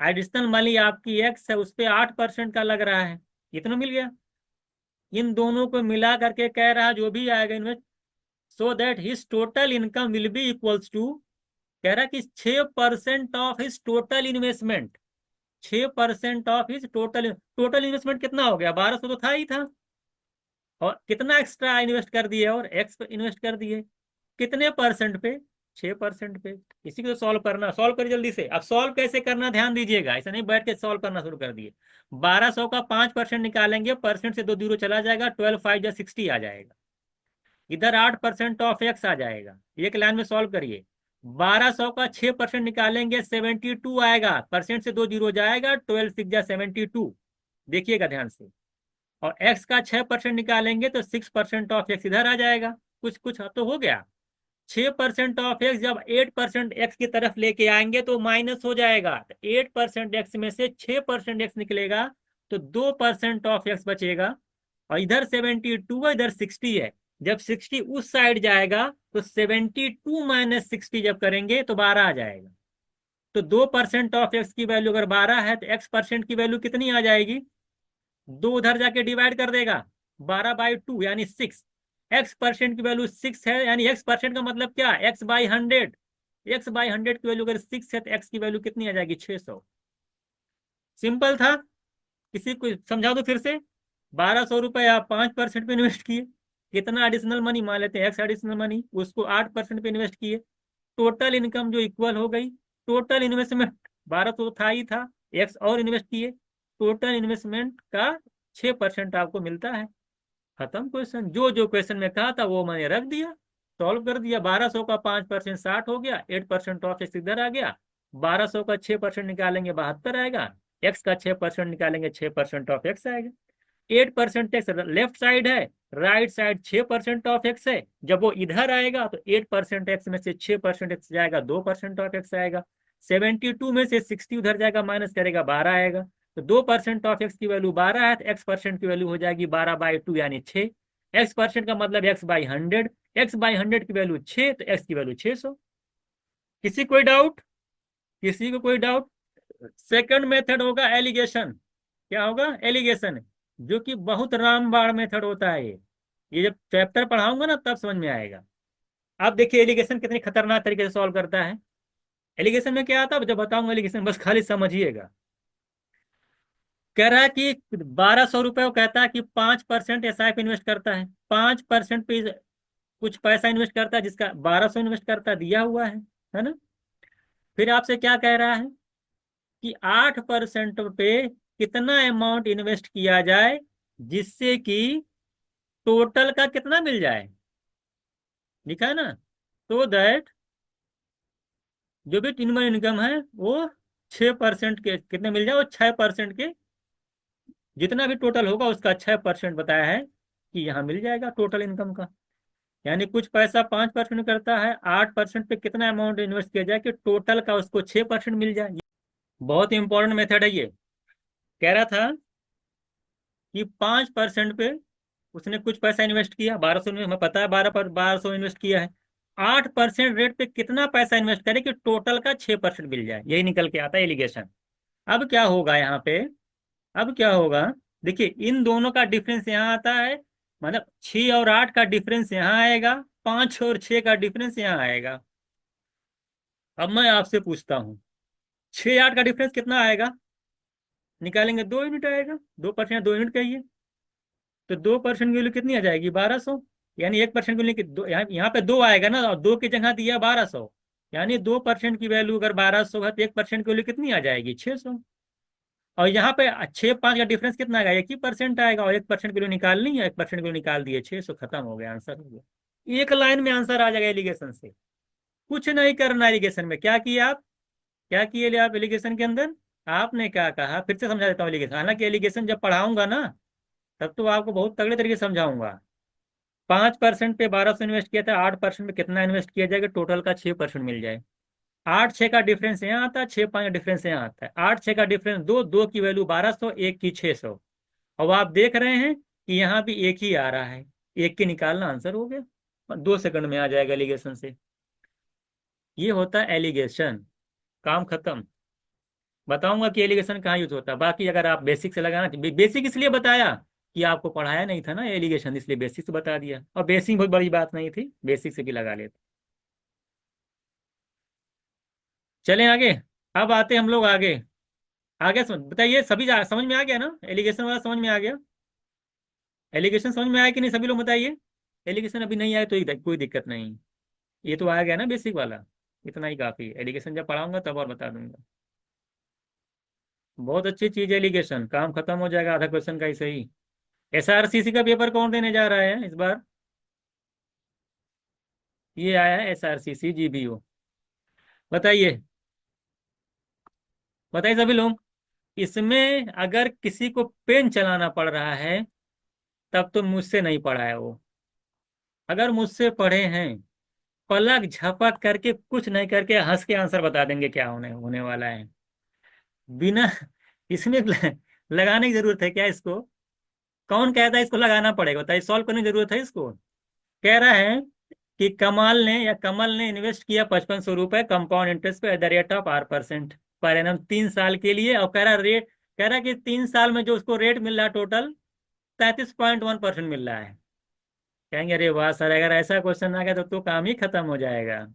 एडिशनल मनी आपकी एक्स है, उस पे 8% का लग रहा है। इतना मिल गया। इन दोनों को मिला करके कह रहा जो भी आएगा invest, so that his total income will be equals to, कह रहा कि 6% of his total investment. 6% of his total, total investment कितना हो गया? 1200 तो था ही था, और कितना एक्स्ट्रा इन्वेस्ट कर दिए, और एक्स इन्वेस्ट कर दिए। कितने परसेंट पे? 6% पे। इसी को तो सॉल्व करना, सॉल्व करिए जल्दी से। अब सॉल्व कैसे करना ध्यान दीजिएगा, ऐसा नहीं बैठ के सॉल्व करना शुरू कर दिए। 1200 का 5% निकालेंगे, परसेंट से दो जीरो चला जाएगा, 12 5 या 60 आ जाएगा। इधर 8% ऑफ एक्स आ जाएगा। एक लाइन में सॉल्व करिए। 1200 का 6% निकालेंगे, 72 आएगा, परसेंट से दो जीरो जाएगा, 12 6 या 72। देखिएगा ध्यान से। और एक्स का 6% निकालेंगे तो 6% ऑफ एक्स इधर आ जाएगा। कुछ कुछ तो हो गया। 6% ऑफ एक्स जब 8% एक्स की तरफ लेके आएंगे तो माइनस हो जाएगा, तो 8% एक्स में से 6% एक्स निकलेगा, तो 2% ऑफ एक्स बचेगा। और इधर 72 है, इधर 60 है। जब 60 उस साइड जाएगा तो 72 माइनस 60 जब करेंगे तो 12 आ जाएगा। तो 2% ऑफ एक्स की वैल्यू अगर 12 है तो एक्स परसेंट की वैल्यू कितनी आ जाएगी? दो उधर जाके डिवाइड कर देगा, 12/2 यानी 6। एक्स परसेंट की वैल्यू 6 है, यानी एक्स परसेंट का मतलब क्या? x/100। x/100 की वैल्यू अगर 6 है तो एक्स की वैल्यू कितनी आ जाएगी? 600। सिंपल था। किसी को समझा दो फिर से। 1200 रुपये आप 5% पे इन्वेस्ट किए, कितना एडिशनल मनी मान लेते हैं, एक्स एडिशनल मनी, उसको 8% पे इन्वेस्ट किए। टोटल इनकम जो इक्वल हो गई, टोटल इन्वेस्टमेंट 1200 था ही था, एक्स और इन्वेस्ट किए, टोटल इन्वेस्टमेंट का 6% आपको मिलता है। खत्म क्वेश्चन। जो जो क्वेश्चन में कहा था वो मैंने रख दिया, सॉल्व कर दिया। 1200 का 5% 60 हो गया, 8% ऑफ एक्स इधर आ गया। 1200 का 6% निकालेंगे 72 आएगा, एक्स का 6% निकालेंगे 6% ऑफ एक्स आएगा। 8% एक्स लेफ्ट साइड है, राइट साइड 6% ऑफ एक्स है। जब वो इधर आएगा तो 8% एक्स में से 6% एक्स जाएगा, 2% ऑफ एक्स आएगा। 72 में से 60 उधर जाएगा, माइनस करेगा, 12 आएगा। तो 2% ऑफ एक्स की वैल्यू 12 है, तो एक्स परसेंट की वैल्यू हो जाएगी 12/2 यानी 6। एक्स परसेंट का मतलब x/100, x/100 की वैल्यू 6, तो एक्स की वैल्यू 600। किसी कोई डाउट? किसी को कोई डाउट? सेकंड मेथड होगा एलिगेशन। क्या होगा? एलिगेशन, जो कि बहुत रामबाण मेथड होता है ये जब चैप्टर पढ़ाऊंगा ना तब समझ में आएगा। आप देखिए एलिगेशन कितनी खतरनाक तरीके से सॉल्व करता है। एलिगेशन में क्या आता है जब बताऊंगा एलिगेशन, बस खाली समझिएगा। कह रहा है कि 1200 रुपये, वो कहता है कि 5% एसआई पे इन्वेस्ट करता है, 5% पे कुछ पैसा इन्वेस्ट करता है, जिसका 1200 इन्वेस्ट करता है, दिया हुआ है ना। फिर आपसे क्या कह रहा है कि 8% पे कितना अमाउंट इन्वेस्ट किया जाए जिससे कि टोटल का कितना मिल जाए, लिखा है ना। तो दैट जो भी टिनमन इनकम है वो 6% के कितने मिल जाए, वो 6% के जितना भी टोटल होगा उसका 6% बताया है कि यहाँ मिल जाएगा टोटल इनकम का। यानी कुछ पैसा 5% करता है, 8% पे कितना अमाउंट इन्वेस्ट किया जाए कि टोटल का उसको 6% मिल जाए। बहुत इंपॉर्टेंट मेथड है ये। कह रहा था कि 5% पे उसने कुछ पैसा इन्वेस्ट किया, 1200, हमें पता है 1200 इन्वेस्ट किया है। 8% रेट पे कितना पैसा इन्वेस्ट करे कि टोटल का 6% मिल जाए, यही निकल के आता है एलिगेशन। अब क्या होगा यहाँ पे, अब क्या होगा, देखिए इन दोनों का डिफरेंस यहाँ आता है, मतलब 6 और 8 का डिफरेंस यहाँ आएगा, 5 और 6 का डिफरेंस यहाँ आएगा। अब मैं आपसे पूछता हूँ 6 8 का डिफरेंस कितना आएगा, निकालेंगे 2 यूनिट आएगा, 2%, 2 यूनिट कहिए। तो 2% की वैल्यू कितनी आ जाएगी, 1200। यानी 1% की वैल्यू दो, यहाँ पे 2 आएगा ना, और 2 की जगह दिया 1200। यानी 2% की वैल्यू अगर 1200 है तो 1% की वैल्यू कितनी आ जाएगी, 600। और यहाँ पे 6 5 का डिफरेंस कितना आएगा, 1% आएगा, और 1% की वैल्यू निकालनी है, 1% की वैल्यू निकाल दिए, 600, खत्म हो गया, आंसर हो गया। एक लाइन में आंसर आ जाएगा एलिगेशन से। कुछ नहीं करना एलिगेशन में, क्या किए आप, क्या किए आप एलिगेशन के अंदर, आपने क्या कहा, फिर से समझा देता हूँ एलिगेशन। हालांकि एलिगेशन जब पढ़ाऊंगा ना तब तो आपको बहुत तगड़े तरीके से समझाऊंगा। 5% पे 1200 इन्वेस्ट किया था, 8% पे कितना इन्वेस्ट किया जाएगा टोटल का 6% मिल जाए। 8 6 का डिफरेंस यहाँ आता है, 6 5 का डिफरेंस यहाँ आता है। 8 6 का डिफरेंस 2, 2 की वैल्यू 1200, एक की 600। अब आप देख रहे हैं कि यहाँ भी एक ही आ रहा है, एक की निकालना, आंसर हो गया, 2 सेकंड में आ जाएगा एलिगेशन से। ये होता है एलिगेशन, काम खत्म। बताऊंगा कि एलिगेशन कहाँ यूज होता है, बाकी अगर आप बेसिक से लगाना, बेसिक इसलिए बताया कि आपको पढ़ाया नहीं था ना एलिगेशन, इसलिए बेसिक से बता दिया, और बेसिक बहुत बड़ी बात नहीं थी, बेसिक से भी लगा लेते। चलें आगे। अब आते हम लोग आगे। आगे समझ बताइए, सभी समझ में आ गया ना, एलिगेशन वाला समझ में आ गया, एलिगेशन समझ में आया कि नहीं, सभी लोग बताइए। एलिगेशन अभी नहीं आया तो कोई दिक्कत नहीं, ये तो आ गया ना बेसिक वाला, इतना ही काफी है। एलिगेशन जब पढ़ाऊंगा तब और बता दूंगा। बहुत अच्छी चीज है एलिगेशन, काम खत्म हो जाएगा आधा क्वेश्चन का ही सही। एसआरसीसी का पेपर कौन देने जा रहा है इस बार, ये आया है एसआरसीसी जीबीओ। बताइए, बताइए सभी लोग। इसमें अगर किसी को पेन चलाना पड़ रहा है तब तो मुझसे नहीं पढ़ा है वो। अगर मुझसे पढ़े हैं, पलक झपक करके कुछ नहीं करके हंस के आंसर बता देंगे क्या होने होने वाला है, बिना इसमें लगाने की जरूरत है क्या इसको, कौन कहता है इसको लगाना पड़ेगा, बताइए, सॉल्व करने की जरूरत है इसको। कह रहा है कि कमाल ने या कमल ने इन्वेस्ट किया 5500 रुपए कंपाउंड इंटरेस्ट पे at the rate of R% per annum 3 साल के लिए, और कह रहा रेट, कह रहा कि 3 साल में जो उसको रेट मिल रहा है टोटल 33.1% मिल रहा है। कहेंगे अरे वाह सर, अगर ऐसा क्वेश्चन आ गया तो काम ही खत्म हो जाएगा।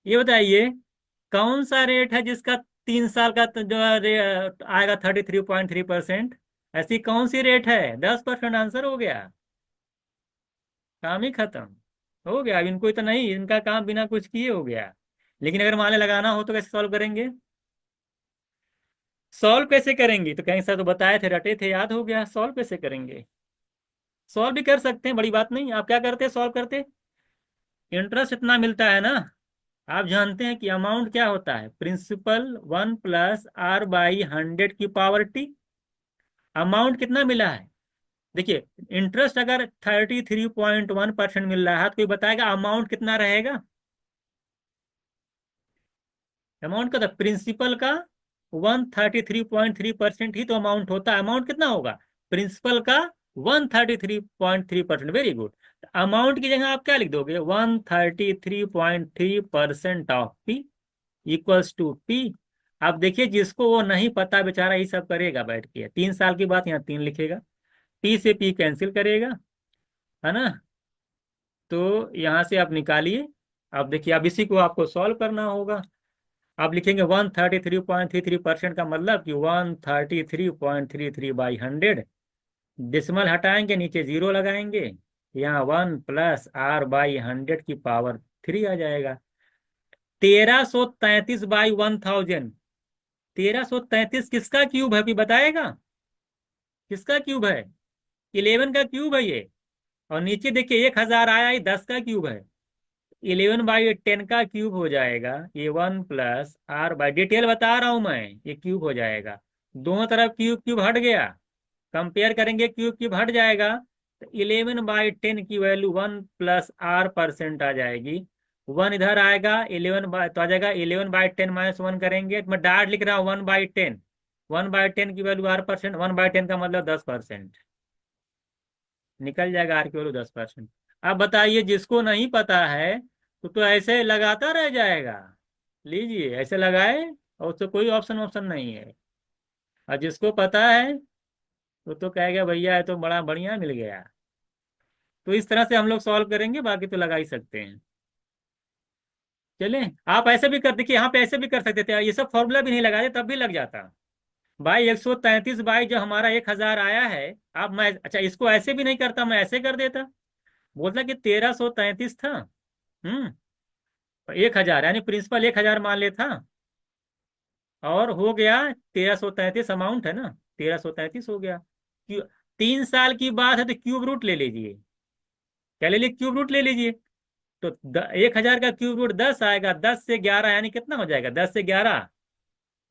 ये बताइए कौन सा रेट है जिसका 3 साल का जो आएगा 33.3%, ऐसी कौन सी रेट है, 10%, आंसर हो गया, काम ही खत्म हो गया। अब इनको इतना नहीं, इनका काम बिना कुछ किए हो गया। लेकिन अगर मान लगाना हो तो कैसे सॉल्व करेंगे, सॉल्व कैसे करेंगे, तो कहेंगे सर तो बताए थे, रटे थे, याद हो गया, सॉल्व कैसे करेंगे। सॉल्व भी कर सकते हैं, बड़ी बात नहीं। आप क्या करते, सॉल्व करते, इंटरेस्ट इतना मिलता है ना, आप जानते हैं कि अमाउंट क्या होता है, प्रिंसिपल 1 + R/100 की पावर T। अमाउंट कितना मिला है, देखिए इंटरेस्ट अगर 33.1% मिल रहा है तो कोई बताएगा अमाउंट कितना रहेगा, अमाउंट का, प्रिंसिपल का 133.3% ही तो अमाउंट होता है, अमाउंट कितना होगा, प्रिंसिपल का 133.3%, वेरी गुड। अमाउंट की जगह आप क्या लिख दोगे, 133.3% of p equals to p. आप देखिए जिसको वो नहीं पता बेचारा ये सब करेगा बैठ के, 3 साल की बात यहाँ 3 लिखेगा, पी से पी कैंसिल करेगा, है ना। तो यहाँ से आप निकालिए। अब देखिए अब इसी को आपको सॉल्व करना होगा। आप लिखेंगे 133.33% का मतलब कि 133.33/100, डिसमल हटाएंगे, नीचे 0 लगाएंगे, यहाँ 1 + R/100 की पावर 3 आ जाएगा। 1333/1000 1333 किसका क्यूब है, अभी बताएगा? किसका क्यूब है? 11 का क्यूब है ये। और नीचे देखिए 1000 आया, ये 10 का क्यूब है। 11/10 का क्यूब हो जाएगा ये 1 + r बाई, डिटेल बता रहा हूं मैं, ये क्यूब हो जाएगा। दोनों तरफ क्यूब क्यूब हट गया, कंपेयर करेंगे क्यूब क्यूब हट जाएगा। तो 11/10 की वैल्यू 1 + r% आ जाएगी। 1 इधर आएगा, 11 बाई तो आ जाएगा 11/10 -1 करेंगे तो मैं डायरेक्ट लिख रहा हूँ 1/10। 1/10 की वैल्यू r%, 1/10 का मतलब 10%, निकल जाएगा r की वैल्यू 10%। अब बताइए जिसको नहीं पता है तो ऐसे लगाता रह जाएगा। लीजिए ऐसे लगाए, और उससे कोई ऑप्शन ऑप्शन नहीं है। और जिसको पता है तो कहेगा भैया ये तो बड़ा बढ़िया मिल गया। तो इस तरह से हम लोग सॉल्व करेंगे, बाकी तो लगा ही सकते हैं। चलें, आप ऐसे भी कर देखिए, यहाँ पे ऐसे भी कर सकते थे, ये सब फॉर्मूला भी नहीं लगाते तब भी लग जाता। भाई 133 बाई जो हमारा 1000 आया है। अब मैं अच्छा इसको ऐसे भी नहीं करता, मैं ऐसे कर देता। बोलता कि 1333 था। 1000 यानी प्रिंसिपल 1000 मान लेता। और हो गया 1333 अमाउंट है ना, 1333 हो गया। 3 साल की बात है तो क्यूब रूट ले लीजिए। क्या ले लीजिए? क्यूब रूट ले लीजिए। तो 1000 का क्यूब रूट 10 आएगा, 10 से 11 यानी कितना हो जाएगा? 10 से 11,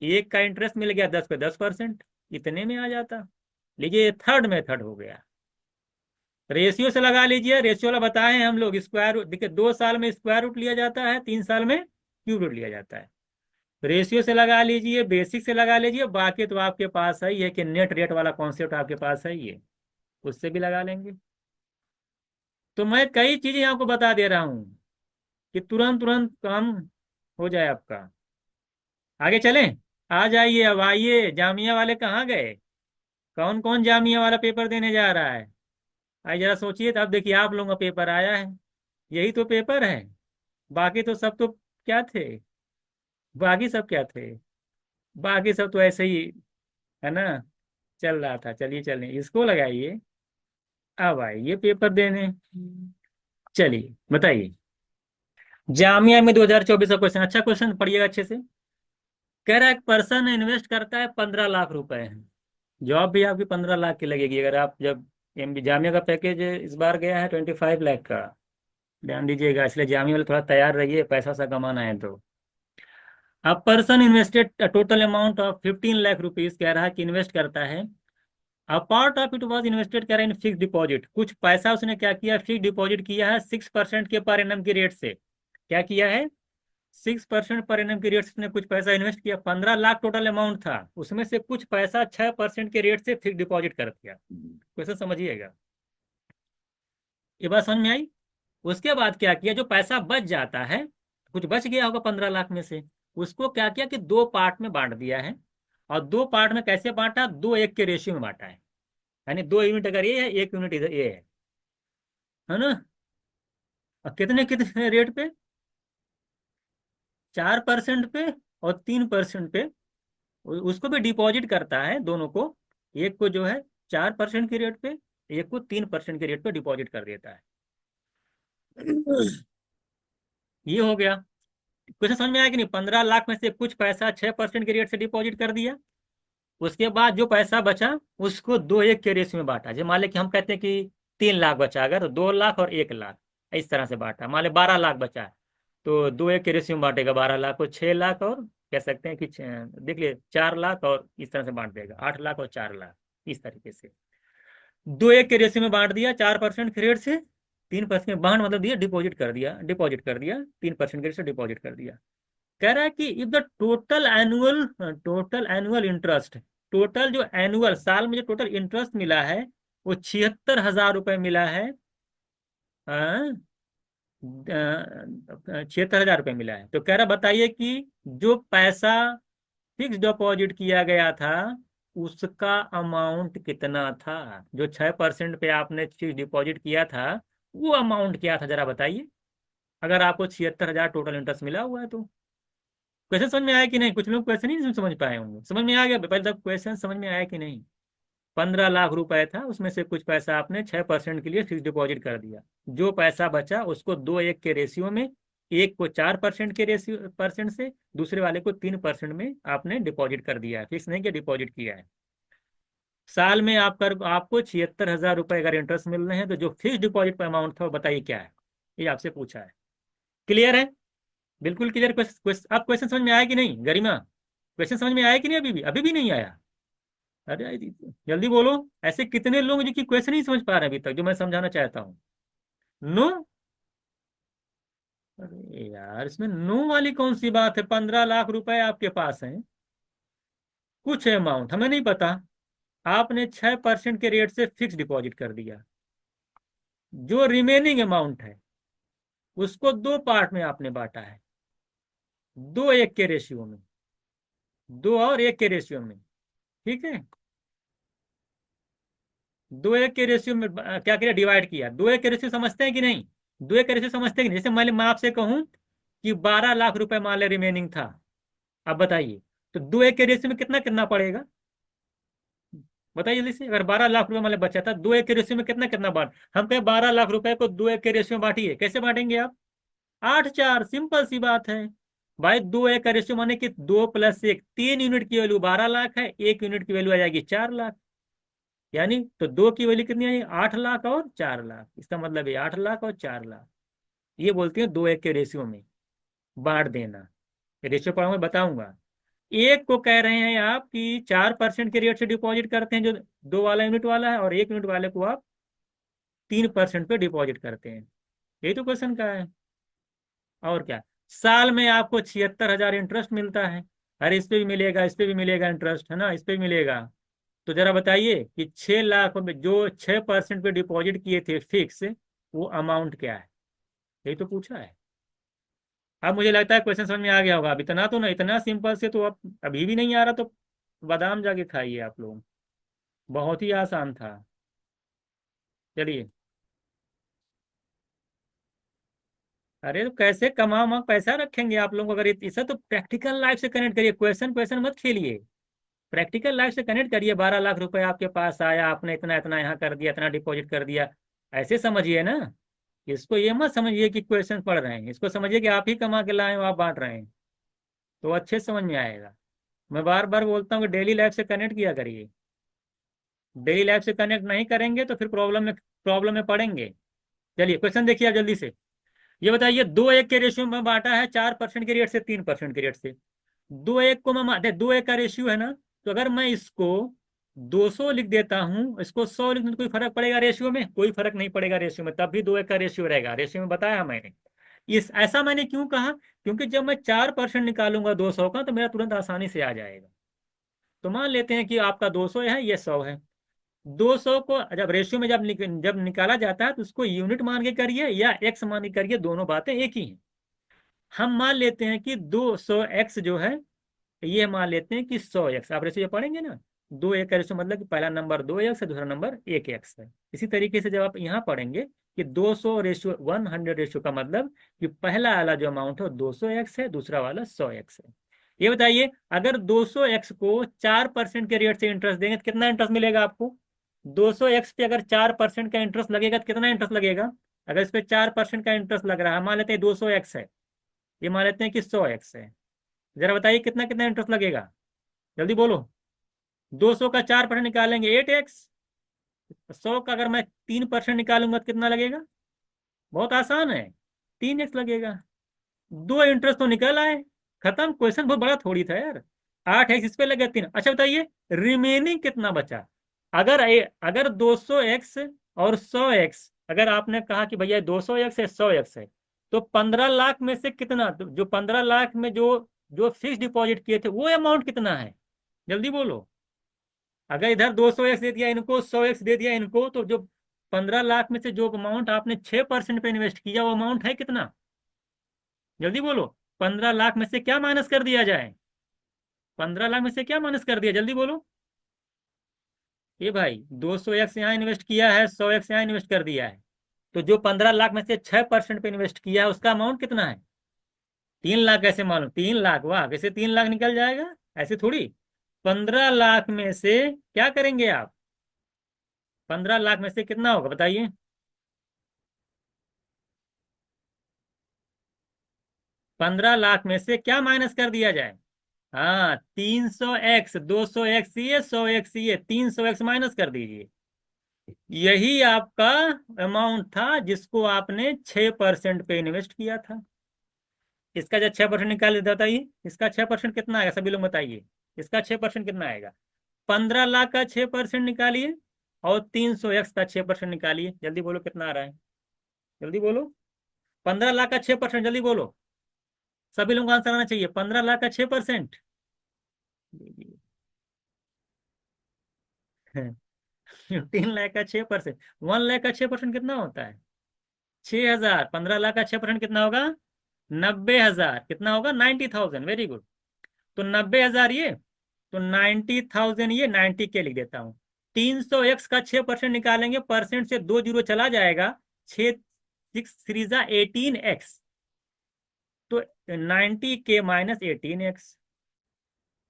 एक का इंटरेस्ट मिल गया 10 पे 10%, इतने में आ जाता। लीजिए थर्ड मेथड हो गया। रेशियो से लगा लीजिए, रेशियो वाला बताए हैं हम लोग, स्क्वायर रूट देखिए, 2 साल में स्क्वायर रूट लिया जाता है, 3 साल में क्यूब रूट लिया जाता है। रेशियो से लगा लीजिए, बेसिक से लगा लीजिए, बाकी तो आपके पास है ही है कि नेट रेट वाला कॉन्सेप्ट आपके पास है ही है, उससे भी लगा लेंगे। तो मैं कई चीजें आपको बता दे रहा हूँ कि तुरंत तुरंत काम हो जाए आपका। आगे चलें, आ जाइए, अब आइए, जामिया वाले कहाँ गए? कौन कौन जामिया वाला पेपर देने जा रहा है? आइए जरा सोचिए, तो अब देखिए आप लोगों का पेपर आया है, यही तो पेपर है। बाकी तो सब तो क्या थे? बाकी सब क्या थे? बाकी सब तो ऐसे ही है ना, चल रहा था। चलिए चलिए इसको लगाइए, अब आइए पेपर देने। चलिए बताइए, जामिया में 2024 का क्वेश्चन, अच्छा क्वेश्चन पढ़िएगा अच्छे से। कह रहा है एक पर्सन इन्वेस्ट करता है 15 लाख रुपए। जॉब भी आपकी 15 लाख की लगेगी, अगर आप जब एम जामिया का पैकेज इस बार गया है 25 लाख का। ध्यान दीजिएगा, इसलिए जामिया वाले थोड़ा तैयार रहिए, पैसा सा कमाना है तो। अब person invested total amount of 15 lakh rupees, कह रहा है कि इन्वेस्ट करता है। A part of it was invested, कह रहा है इन फिक्स डिपॉजिट, कुछ पैसा उसने क्या किया, फिक्स डिपॉजिट किया है 6% के पर एनम की रेट से। क्या किया है? 6% पर एनम की रेट से उसने कुछ पैसा इन्वेस्ट किया। 15 लाख टोटल अमाउंट था, उसमें से कुछ पैसा 6% के रेट से फिक्स डिपॉजिट कर दिया। क्वेश्चन समझिएगा, ये बात समझ में आई? उसके बाद क्या किया, जो पैसा बच जाता है, कुछ बच गया होगा 15 लाख में से, उसको क्या किया कि 2 पार्ट में बांट दिया है। और 2 पार्ट में कैसे बांटा? 2:1 के रेशियो में बांटा है। यानी 2 यूनिट अगर ये है, 1 यूनिट इधर ये है ना। और कितने कितने रेट पे? 4% पे और 3% पे। उसको भी डिपॉजिट करता है दोनों को, एक को जो है 4% के रेट पे, एक को 3% के रेट पे डिपॉजिट कर देता है। ये हो गया। क्वेश्चन समझ में आया कि नहीं? 15 लाख में से कुछ पैसा 6% के रेट से डिपॉजिट कर दिया। उसके बाद जो पैसा बचा उसको 2:1 के रेशियो में बांटा। जैसे मान लें कि हम कहते हैं कि 3 लाख बचा, अगर 2 लाख और 1 लाख, इस तरह से बांटा। मान लें 12 लाख बचा है, तो 2:1 के रेशियो में बांटेगा, 12 लाख को 6 लाख, और कह सकते हैं कि देख लिए 4 लाख, और इस तरह से बांट देगा 8 लाख और 4 लाख, इस तरीके से 2:1 के रेशियो में बांट दिया। 4% के रेट से 3% बांट मतलब दिया, डिपॉजिट कर दिया, डिपॉजिट कर दिया, 3% के रेट से डिपॉजिट कर दिया। कह रहा है कि if the total annual interest, total जो एनुअल साल में जो टोटल इंटरेस्ट मिला है वो 76,000 रुपये मिला है। 76,000 रुपये मिला है। तो कह रहा बताइए कि जो पैसा फिक्स डिपॉजिट किया गया था उसका अमाउंट कितना था? जो 6% पे आपने फिक्स डिपॉजिट किया था वो अमाउंट क्या था, जरा बताइए। अगर आपको 76,000 टोटल इंटरेस्ट मिला हुआ है तो। क्वेश्चन समझ में आया कि नहीं? कुछ लोग क्वेश्चन ही नहीं समझ पाए होंगे, समझ में आ गया पहले तक? क्वेश्चन समझ में आया कि नहीं? 15 लाख रुपए था, उसमें से कुछ पैसा आपने 6% के लिए फिक्स डिपॉजिट कर दिया। जो पैसा बचा उसको 2:1 के रेशियो में एक को 4% के रेशियो परसेंट से, दूसरे वाले को 3% में आपने डिपॉजिट कर दिया है, फिक्स नहीं किया, डिपॉजिट किया है। साल में आपको 76,000 रुपये अगर इंटरेस्ट मिल रहे हैं, तो जो फिक्स डिपॉजिट का अमाउंट था वो बताइए क्या है। ये आपसे पूछा है। क्लियर है? बिल्कुल क्लियर। आप क्वेश्चन समझ में आया कि नहीं गरिमा? क्वेश्चन समझ में आया कि नहीं? अभी भी नहीं आया? अरे जल्दी बोलो। ऐसे कितने लोग हैं जो कि क्वेश्चन ही समझ पा रहे हैं अभी तक, जो मैं समझाना चाहता हूँ? नो? अरे यार, इसमें नो वाली कौन सी बात है? 15 लाख रुपए आपके पास है, कुछ अमाउंट हमें नहीं पता, आपने 6% के रेट से फिक्स डिपॉजिट कर दिया। जो रिमेनिंग अमाउंट है उसको दो पार्ट में आपने बांटा है, 2:1 के रेशियो में, 2 और 1 के रेशियो में। ठीक है? 2:1 के रेशियो में क्या किया? डिवाइड किया। 2:1 के रेशियो समझते हैं कि नहीं? 2:1 के रेशियो समझते हैं कि नहीं? जैसे मैं आपसे कहूं कि 12 लाख रुपए मान ले रिमेनिंग था, अब बताइए, तो 2:1 के रेशियो में कितना कितना पड़ेगा? बताइए जल्दी से। अगर 12 लाख रुपए मान ले बचा था, 2:1 के रेशियो में कितना कितना बांट, हम कहें 12 लाख रुपए को 2:1 के रेशियो में बांटिए, कैसे बांटेंगे आप? 8:4, सिंपल सी बात है। भाई 2:1 का रेशियो माने कि 2 + 1, 3 यूनिट की वैल्यू 12 लाख है, 1 यूनिट की वैल्यू आ जाएगी 4 लाख। यानी तो दो की वैल्यू कितनी आई? 8 लाख और 4 लाख। इसका मतलब है 8 लाख और 4 लाख। ये बोलते हैं 2:1 के रेशियो में बांट देना। रेशियो पढ़ा मैं बताऊंगा। एक को कह रहे हैं आप कि 4% के रेट से डिपॉजिट करते हैं, जो दो वाला यूनिट वाला है, और 1 यूनिट वाले को आप 3% पे डिपॉजिट करते हैं। यही तो क्वेश्चन का है। और क्या? साल में आपको 76,000 इंटरेस्ट मिलता है। अरे इस पे भी मिलेगा, इस पे भी मिलेगा इंटरेस्ट, है ना, इस पे भी मिलेगा। तो जरा बताइए कि 6 लाख में जो 6% पे डिपॉजिट किए थे फिक्स, वो अमाउंट क्या है? यही तो पूछा है। अब मुझे लगता है क्वेश्चन समझ में आ गया होगा। अब इतना तो नहीं, इतना सिंपल से तो अब अभी भी नहीं आ रहा, तो बादाम जाके खाइए आप लोग। बहुत ही आसान था। चलिए। अरे तो कैसे कमा पैसा रखेंगे आप लोग अगर इसे तो प्रैक्टिकल लाइफ से कनेक्ट करिए, क्वेश्चन क्वेश्चन मत खेलिए। प्रैक्टिकल लाइफ से कनेक्ट करिए। 12 लाख रुपए आपके पास आया, आपने इतना इतना यहाँ कर दिया, इतना डिपॉजिट कर दिया, ऐसे समझिए ना। इसको ये मत समझिए कि क्वेश्चन पढ़ रहे हैं, इसको समझिए कि आप ही कमा के लाए हो, आप बांट रहे हैं, तो अच्छे से समझ में आएगा। मैं बार बार बोलता हूँ कि डेली लाइफ से कनेक्ट किया करिए। डेली लाइफ से कनेक्ट नहीं करेंगे तो फिर प्रॉब्लम में पड़ेंगे। चलिए क्वेश्चन देखिए आप जल्दी से। ये बताइए, 2:1 के रेशियो में बांटा है, 4% के रेट से, 3% के रेट से। 2:1 को मैं 2:1 का रेशियो है ना, तो अगर मैं इसको 200 लिख देता हूं, इसको 100 लिख दूं, तो कोई फर्क पड़ेगा रेशियो में? कोई फर्क नहीं पड़ेगा रेशियो में, तब भी 2:1 का रेशियो रहेगा। रेशियो में बताया मैंने। इस ऐसा मैंने क्यों कहा? क्योंकि जब मैं 4% निकालूंगा 200 का, तो मेरा तुरंत आसानी से आ जाएगा। तो मान लेते हैं कि आपका 200 है, ये 100 है। 200 को जब रेशियो में जब निकाला जाता है, तो उसको यूनिट मान के करिए या एक्स मान के करिए, दोनों बातें एक ही हैं। हम मान लेते हैं कि 200x जो है, ये मान लेते हैं कि 100x। आप रेशियो पढ़ेंगे ना, 2:1 का रेशियो मतलब कि पहला नंबर 2x है, दूसरा नंबर 1x है। इसी तरीके से जब आप यहाँ पढ़ेंगे कि 200:100 रेशियो का मतलब कि पहला वाला जो अमाउंट है 200x है, दूसरा वाला 100x है। ये बताइए, अगर 200x को 4% के रेट से इंटरेस्ट देंगे तो कितना इंटरेस्ट मिलेगा आपको? 200x पे अगर 4% का इंटरेस्ट लगेगा तो कितना इंटरेस्ट लगेगा? अगर इस पे 4% का इंटरेस्ट लग रहा है, मान लेते हैं 200x है, ये मान लेते हैं कि 100x है, जरा बताइए कितना कितना इंटरेस्ट लगेगा? जल्दी बोलो। 200 का 4% निकालेंगे 8x। 100 का अगर मैं 3% निकालूंगा तो कितना लगेगा? बहुत आसान है, 3x लगेगा। दो इंटरेस्ट तो निकल आए, खत्म। क्वेश्चन बहुत बड़ा थोड़ी था यार। 8x इस पे लगे 3। अच्छा बताइए, रिमेनिंग कितना बचा? अगर 200x और 100x, अगर आपने कहा कि भैया 200x है, 100x है, तो 15 लाख में से कितना, जो 15 लाख में जो जो फिक्स डिपॉजिट किए थे, वो अमाउंट कितना है? जल्दी बोलो। अगर इधर 200x दे दिया इनको, 100x दे दिया इनको, तो जो 15 लाख में से जो अमाउंट आपने 6% पे इन्वेस्ट किया, वो अमाउंट है कितना? जल्दी बोलो। 15 लाख में से क्या माइनस कर दिया जाए? 15 लाख में से क्या माइनस कर दिया, जल्दी बोलो। ये भाई 200x यहाँ इन्वेस्ट किया है, 100x यहाँ इन्वेस्ट कर दिया है, तो जो 15 लाख में से 6% पे इन्वेस्ट किया है, उसका अमाउंट कितना है? 3 लाख। कैसे मालूम 3 लाख? वाह, कैसे 3 लाख निकल जाएगा? ऐसे थोड़ी। 15 लाख में से क्या करेंगे आप? 15 लाख में से कितना होगा, बताइए? 15 लाख में से क्या माइनस कर दिया जाए? हाँ, 300x, 200x ये, 100x ये, 300x माइनस कर दीजिए। यही आपका अमाउंट था जिसको आपने 6% पे इन्वेस्ट किया था। इसका जब 6% निकाल देता था ये, इसका 6% कितना आएगा सभी लोग बताइए? इसका 6% कितना आएगा? 15 लाख का 6% निकालिए और 300x का 6% निकालिए। जल्दी बोलो कितना आ रहा है, जल्दी बोलो। 15 लाख का 6%, जल्दी बोलो। सभी लोगों को आंसर आना चाहिए। 15 लाख का 6%। 15 लाख का 6%, 1 लाख का 6% कितना होता है? 6,000। 15 लाख का 6% कितना होगा? 90,000। कितना होगा? 90,000। Very good. तो 90,000 ये, तो 90,000 ये, 90 के लिख देता हूँ। 300x का 6% निकालेंगे, परसेंट से 2 जीरो चला जाएगा। 6 6 3 18x। तो 90k - 18x।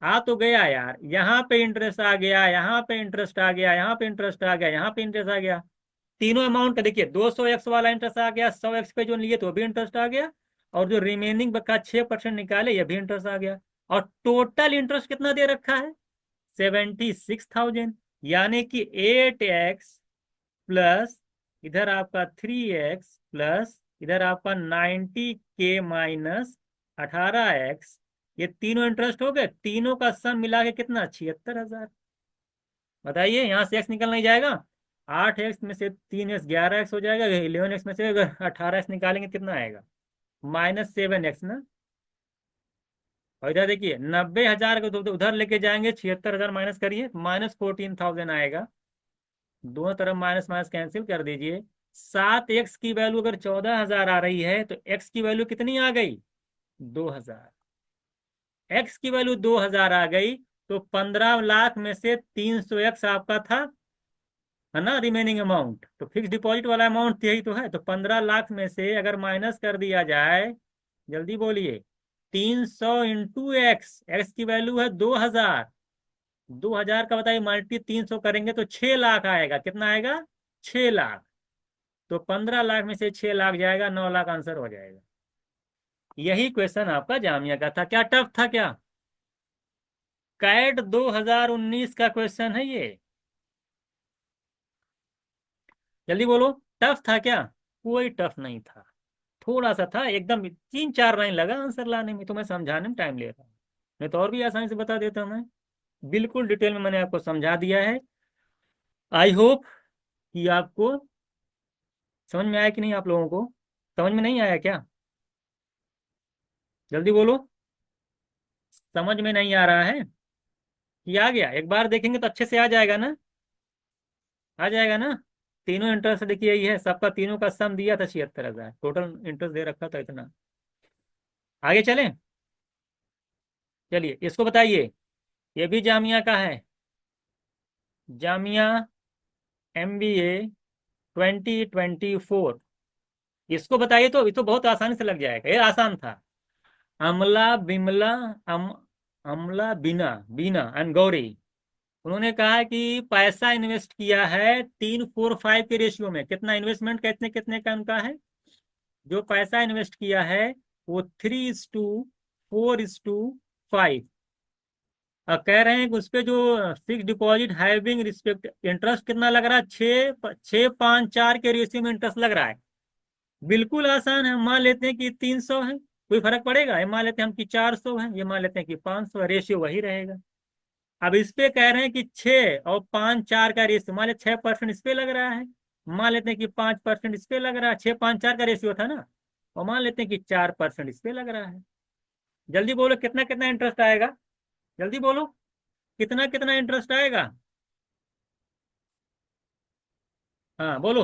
आ तो गया यार, यहाँ पे इंटरेस्ट आ गया, यहाँ पे इंटरेस्ट आ गया, यहाँ पे इंटरेस्ट आ गया, यहाँ पे इंटरेस्ट आ गया। तीनों अमाउंट का देखिए, 200x वाला इंटरेस्ट आ गया, 100x पे जो लिए तो भी इंटरेस्ट आ गया, और जो रिमेनिंग का 6% निकाले ये भी इंटरेस्ट आ गया। और टोटल इंटरेस्ट कितना दे रखा है? 76,000। यानी कि 8x प्लस इधर आपका 3x प्लस इधर आपका 90k - 18x। ये तीनों इंटरेस्ट हो गए, तीनों का सम मिला के कितना? 76,000। बताइए, यहाँ से एक्स निकल नहीं जाएगा? 8x में से 3x 11x हो जाएगा। 11x में से अगर 18x निकालेंगे कितना आएगा? -7x ना। और इधर देखिए, 90,000 को तो उधर लेके जाएंगे, 76,000 माइनस करिए, -14,000 आएगा। दोनों तरफ माइनस माइनस कैंसिल कर दीजिए। 7x की वैल्यू अगर 14,000 आ रही है तो x की वैल्यू कितनी आ गई? 2,000। x की वैल्यू 2,000 आ गई, तो 15 लाख में से 300x आपका था, है ना, रिमेनिंग अमाउंट। तो फिक्स डिपॉजिट वाला अमाउंट यही तो है। तो 15 लाख में से अगर माइनस कर दिया जाए, जल्दी बोलिए, 300 × एक्स की वैल्यू है 2,000। 2,000 का बताइए मल्टी 300 करेंगे तो 6 लाख आएगा। कितना आएगा? 6 लाख। तो 15 लाख में से 6 लाख जाएगा, 9 लाख आंसर हो जाएगा। यही क्वेश्चन आपका जामिया का था। क्या टफ था क्या? कैट 2019 का क्वेश्चन है ये। जल्दी बोलो, टफ था क्या? कोई टफ नहीं था। थोड़ा सा था, एकदम 3 4 लाइन लगा आंसर लाने में, तो मैं समझाने में टाइम ले रहा हूँ। नहीं तो और भी आसानी से बता देता मैं। बिल्कुल डिटेल में मैंने आपको समझा दिया है। आई होप कि आपको समझ में आया कि नहीं। आप लोगों को समझ में नहीं आया क्या? जल्दी बोलो। समझ में नहीं आ रहा है कि आ गया? एक बार देखेंगे तो अच्छे से आ जाएगा ना। आ जाएगा ना। तीनों इंटरेस्ट देखिए यही है सबका, तीनों का सम दिया था 76,000, टोटल इंटरेस्ट दे रखा था इतना। आगे चलें। चलिए इसको बताइए। ये भी जामिया का है। जामिया MBA 2024। इसको बताइए तो ये तो बहुत आसानी से लग जाएगा, ये आसान था। अमला बिमला, अम अमला बीना, बीना एंड गौरी, उन्होंने कहा कि पैसा इन्वेस्ट किया है 3 4 5 के रेशियो में। कितना इन्वेस्टमेंट, कितने कितने का उनका है? जो पैसा इन्वेस्ट किया है वो 3:4:5। और कह रहे हैं कि उस पे जो fix deposit having respect interest कितना लग रहा है? 6 6 5 4 के रेशियो में इंटरेस्ट लग रहा है। बिल्कुल आसान है। मान लेते हैं कि 300 है, कोई फर्क पड़ेगा? ये मान लेते हैं हम कि 400 है, ये मान लेते हैं कि 500, रेशियो वही रहेगा। अब इस पे कह रहे हैं कि 6 और 5 4 का रेशियो, मान लेते 6% इस पे लग रहा है, मान लेते हैं कि 5% इस पे लग रहा है। 6 5 4 का रेशियो था ना। और मान लेते हैं कि 4% इस पे लग रहा है। जल्दी बोलो कितना कितना इंटरेस्ट आएगा? जल्दी बोलो, कितना कितना इंटरेस्ट आएगा? हाँ बोलो।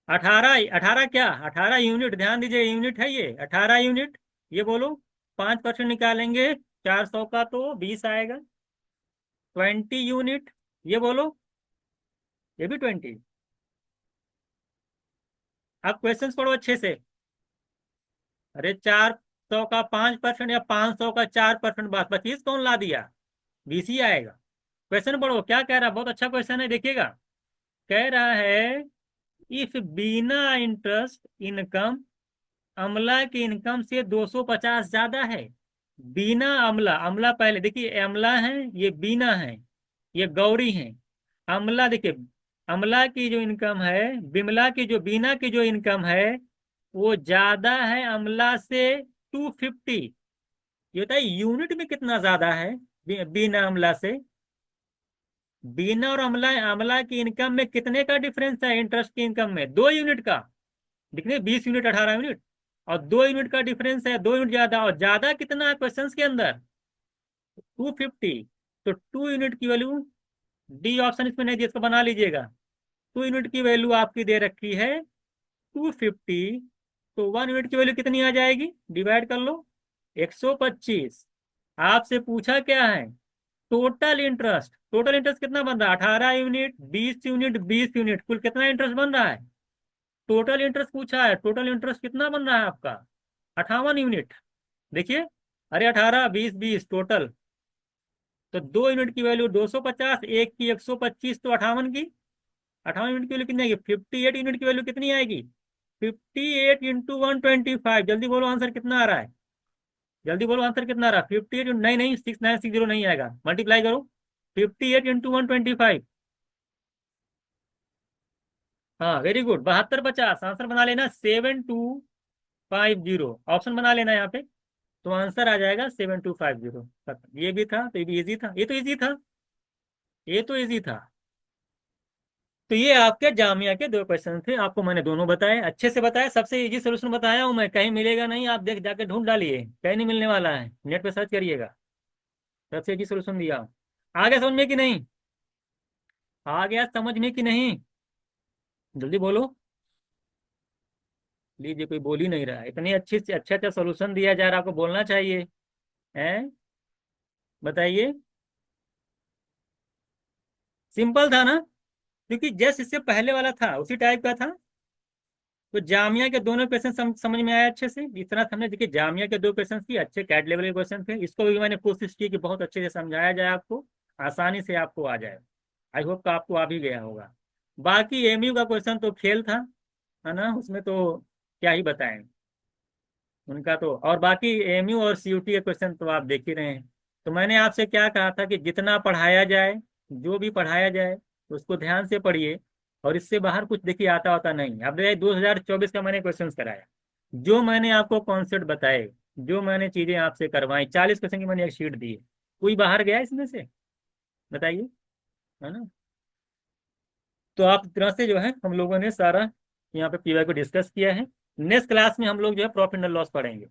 18, 18 क्या? 18 यूनिट, ध्यान दीजिए, यूनिट है ये, 18 यूनिट। ये बोलो। 5% निकालेंगे 400 का तो 20 आएगा। 20 यूनिट, ये बोलो। ये भी 20। अब क्वेश्चंस पढ़ो अच्छे से। अरे 400 का 5% या 500 का 4%, बात 25 कौन ला दिया? 20 ही आएगा। क्वेश्चन पढ़ो क्या कह रहा है, बहुत अच्छा क्वेश्चन है, देखिएगा। कह रहा है, इफ बिना इंटरेस्ट इनकम अमला की इनकम से 250 ज्यादा है। बीना अमला, अमला पहले देखिए, अमला है, ये बीना है, ये गौरी है। अमला देखिए, अमला की जो इनकम है, बिमला की जो, बीना की जो इनकम है वो ज्यादा है अमला से 250। ये बताइए यूनिट में कितना ज्यादा है बीना अमला से। बीना और अमला, अमला की इनकम में कितने का डिफरेंस है इंटरेस्ट की इनकम में? 2 यूनिट का। देखिए 20 यूनिट 18 यूनिट, और 2 यूनिट का डिफरेंस है, 2 यूनिट ज्यादा। और ज्यादा कितना है क्वेश्चंस के अंदर? 250। तो 2 यूनिट की वैल्यू, डी ऑप्शन इसमें नहीं दिया, इसको बना लीजिएगा। 2 यूनिट की वैल्यू आपकी दे रखी है 250। तो 1 यूनिट की वैल्यू कितनी आ जाएगी? डिवाइड कर लो 125। आपसे पूछा क्या है? Total interest. टोटल इंटरेस्ट कितना बन रहा है? 18 यूनिट, 20 यूनिट, 20 यूनिट, कुल कितना इंटरेस्ट बन रहा है? टोटल इंटरेस्ट पूछा है, टोटल इंटरेस्ट कितना बन रहा है आपका? 58 यूनिट। देखिए, अरे 18 20 20 टोटल। तो 2 यूनिट की वैल्यू 250, एक की 125, तो 58 की। 58 यूनिट की वैल्यू कितनी आएगी? 58 यूनिट की वैल्यू कितनी आएगी? 58 × 125। जल्दी बोलो आंसर कितना आ रहा है? जल्दी बोलो आंसर कितना आ रहा है? 58, नहीं नहीं, 6960 नहीं आएगा, मल्टीप्लाई करो। 58 × 125। हाँ वेरी गुड, 7250 आंसर बना लेना, 7250 ऑप्शन बना लेना यहाँ पे। तो आंसर आ जाएगा 7250। ये भी था, तो ये भी इजी था, ये तो इजी था, ये तो इजी था। तो ये आपके जामिया के 2 क्वेश्चन थे, आपको मैंने दोनों बताए, अच्छे से बताया, सबसे इजी सोल्यूशन बताया हूँ मैं, कहीं मिलेगा नहीं, आप देख जाके ढूंढ डालिए, कहीं नहीं मिलने वाला है, नेट पे सर्च करिएगा। सबसे इजी सोल्यूशन दिया हूँ। आ गया समझ में कि नहीं? आ गया समझ में कि नहीं? जल्दी बोलो। लीजिए, कोई बोल ही नहीं रहा है, इतनी अच्छी से अच्छा अच्छा सोल्यूशन दिया जा रहा है, आपको बोलना चाहिए। हैं? बताइए। सिंपल था ना? क्योंकि जैसे इससे पहले वाला था उसी टाइप का था। तो जामिया के दोनों क्वेश्चन समझ में आया अच्छे से, इस तरह हमने देखिए जामिया के 2 क्वेश्चन की अच्छे कैट लेवल के क्वेश्चन थे, इसको भी मैंने कोशिश की कि बहुत अच्छे से समझाया जाए आपको, आसानी से आपको आ जाए। आई होप का आपको आ भी गया होगा। बाकी एमयू का क्वेश्चन तो खेल था, है ना, उसमें तो क्या ही बताएं उनका तो। और बाकी एमयू और सीयूटी के क्वेश्चन तो आप देख ही रहे हैं। तो मैंने आपसे क्या कहा था कि जितना पढ़ाया जाए, जो भी पढ़ाया जाए उसको ध्यान से पढ़िए, और इससे बाहर कुछ देखिए आता होता नहीं। अब देखिए 2024 का मैंने क्वेश्चन कराया, जो मैंने आपको कॉन्सेप्ट बताए, जो मैंने चीजें आपसे करवाई, 40 क्वेश्चन की मैंने एक शीट दी है, कोई बाहर गया इसमें से? बताइए, है ना? तो आप इस तरह से जो है हम लोगों ने सारा यहाँ पे पीवाई को डिस्कस किया है। नेक्स्ट क्लास में हम लोग जो है प्रॉफिट एंड लॉस पढ़ेंगे।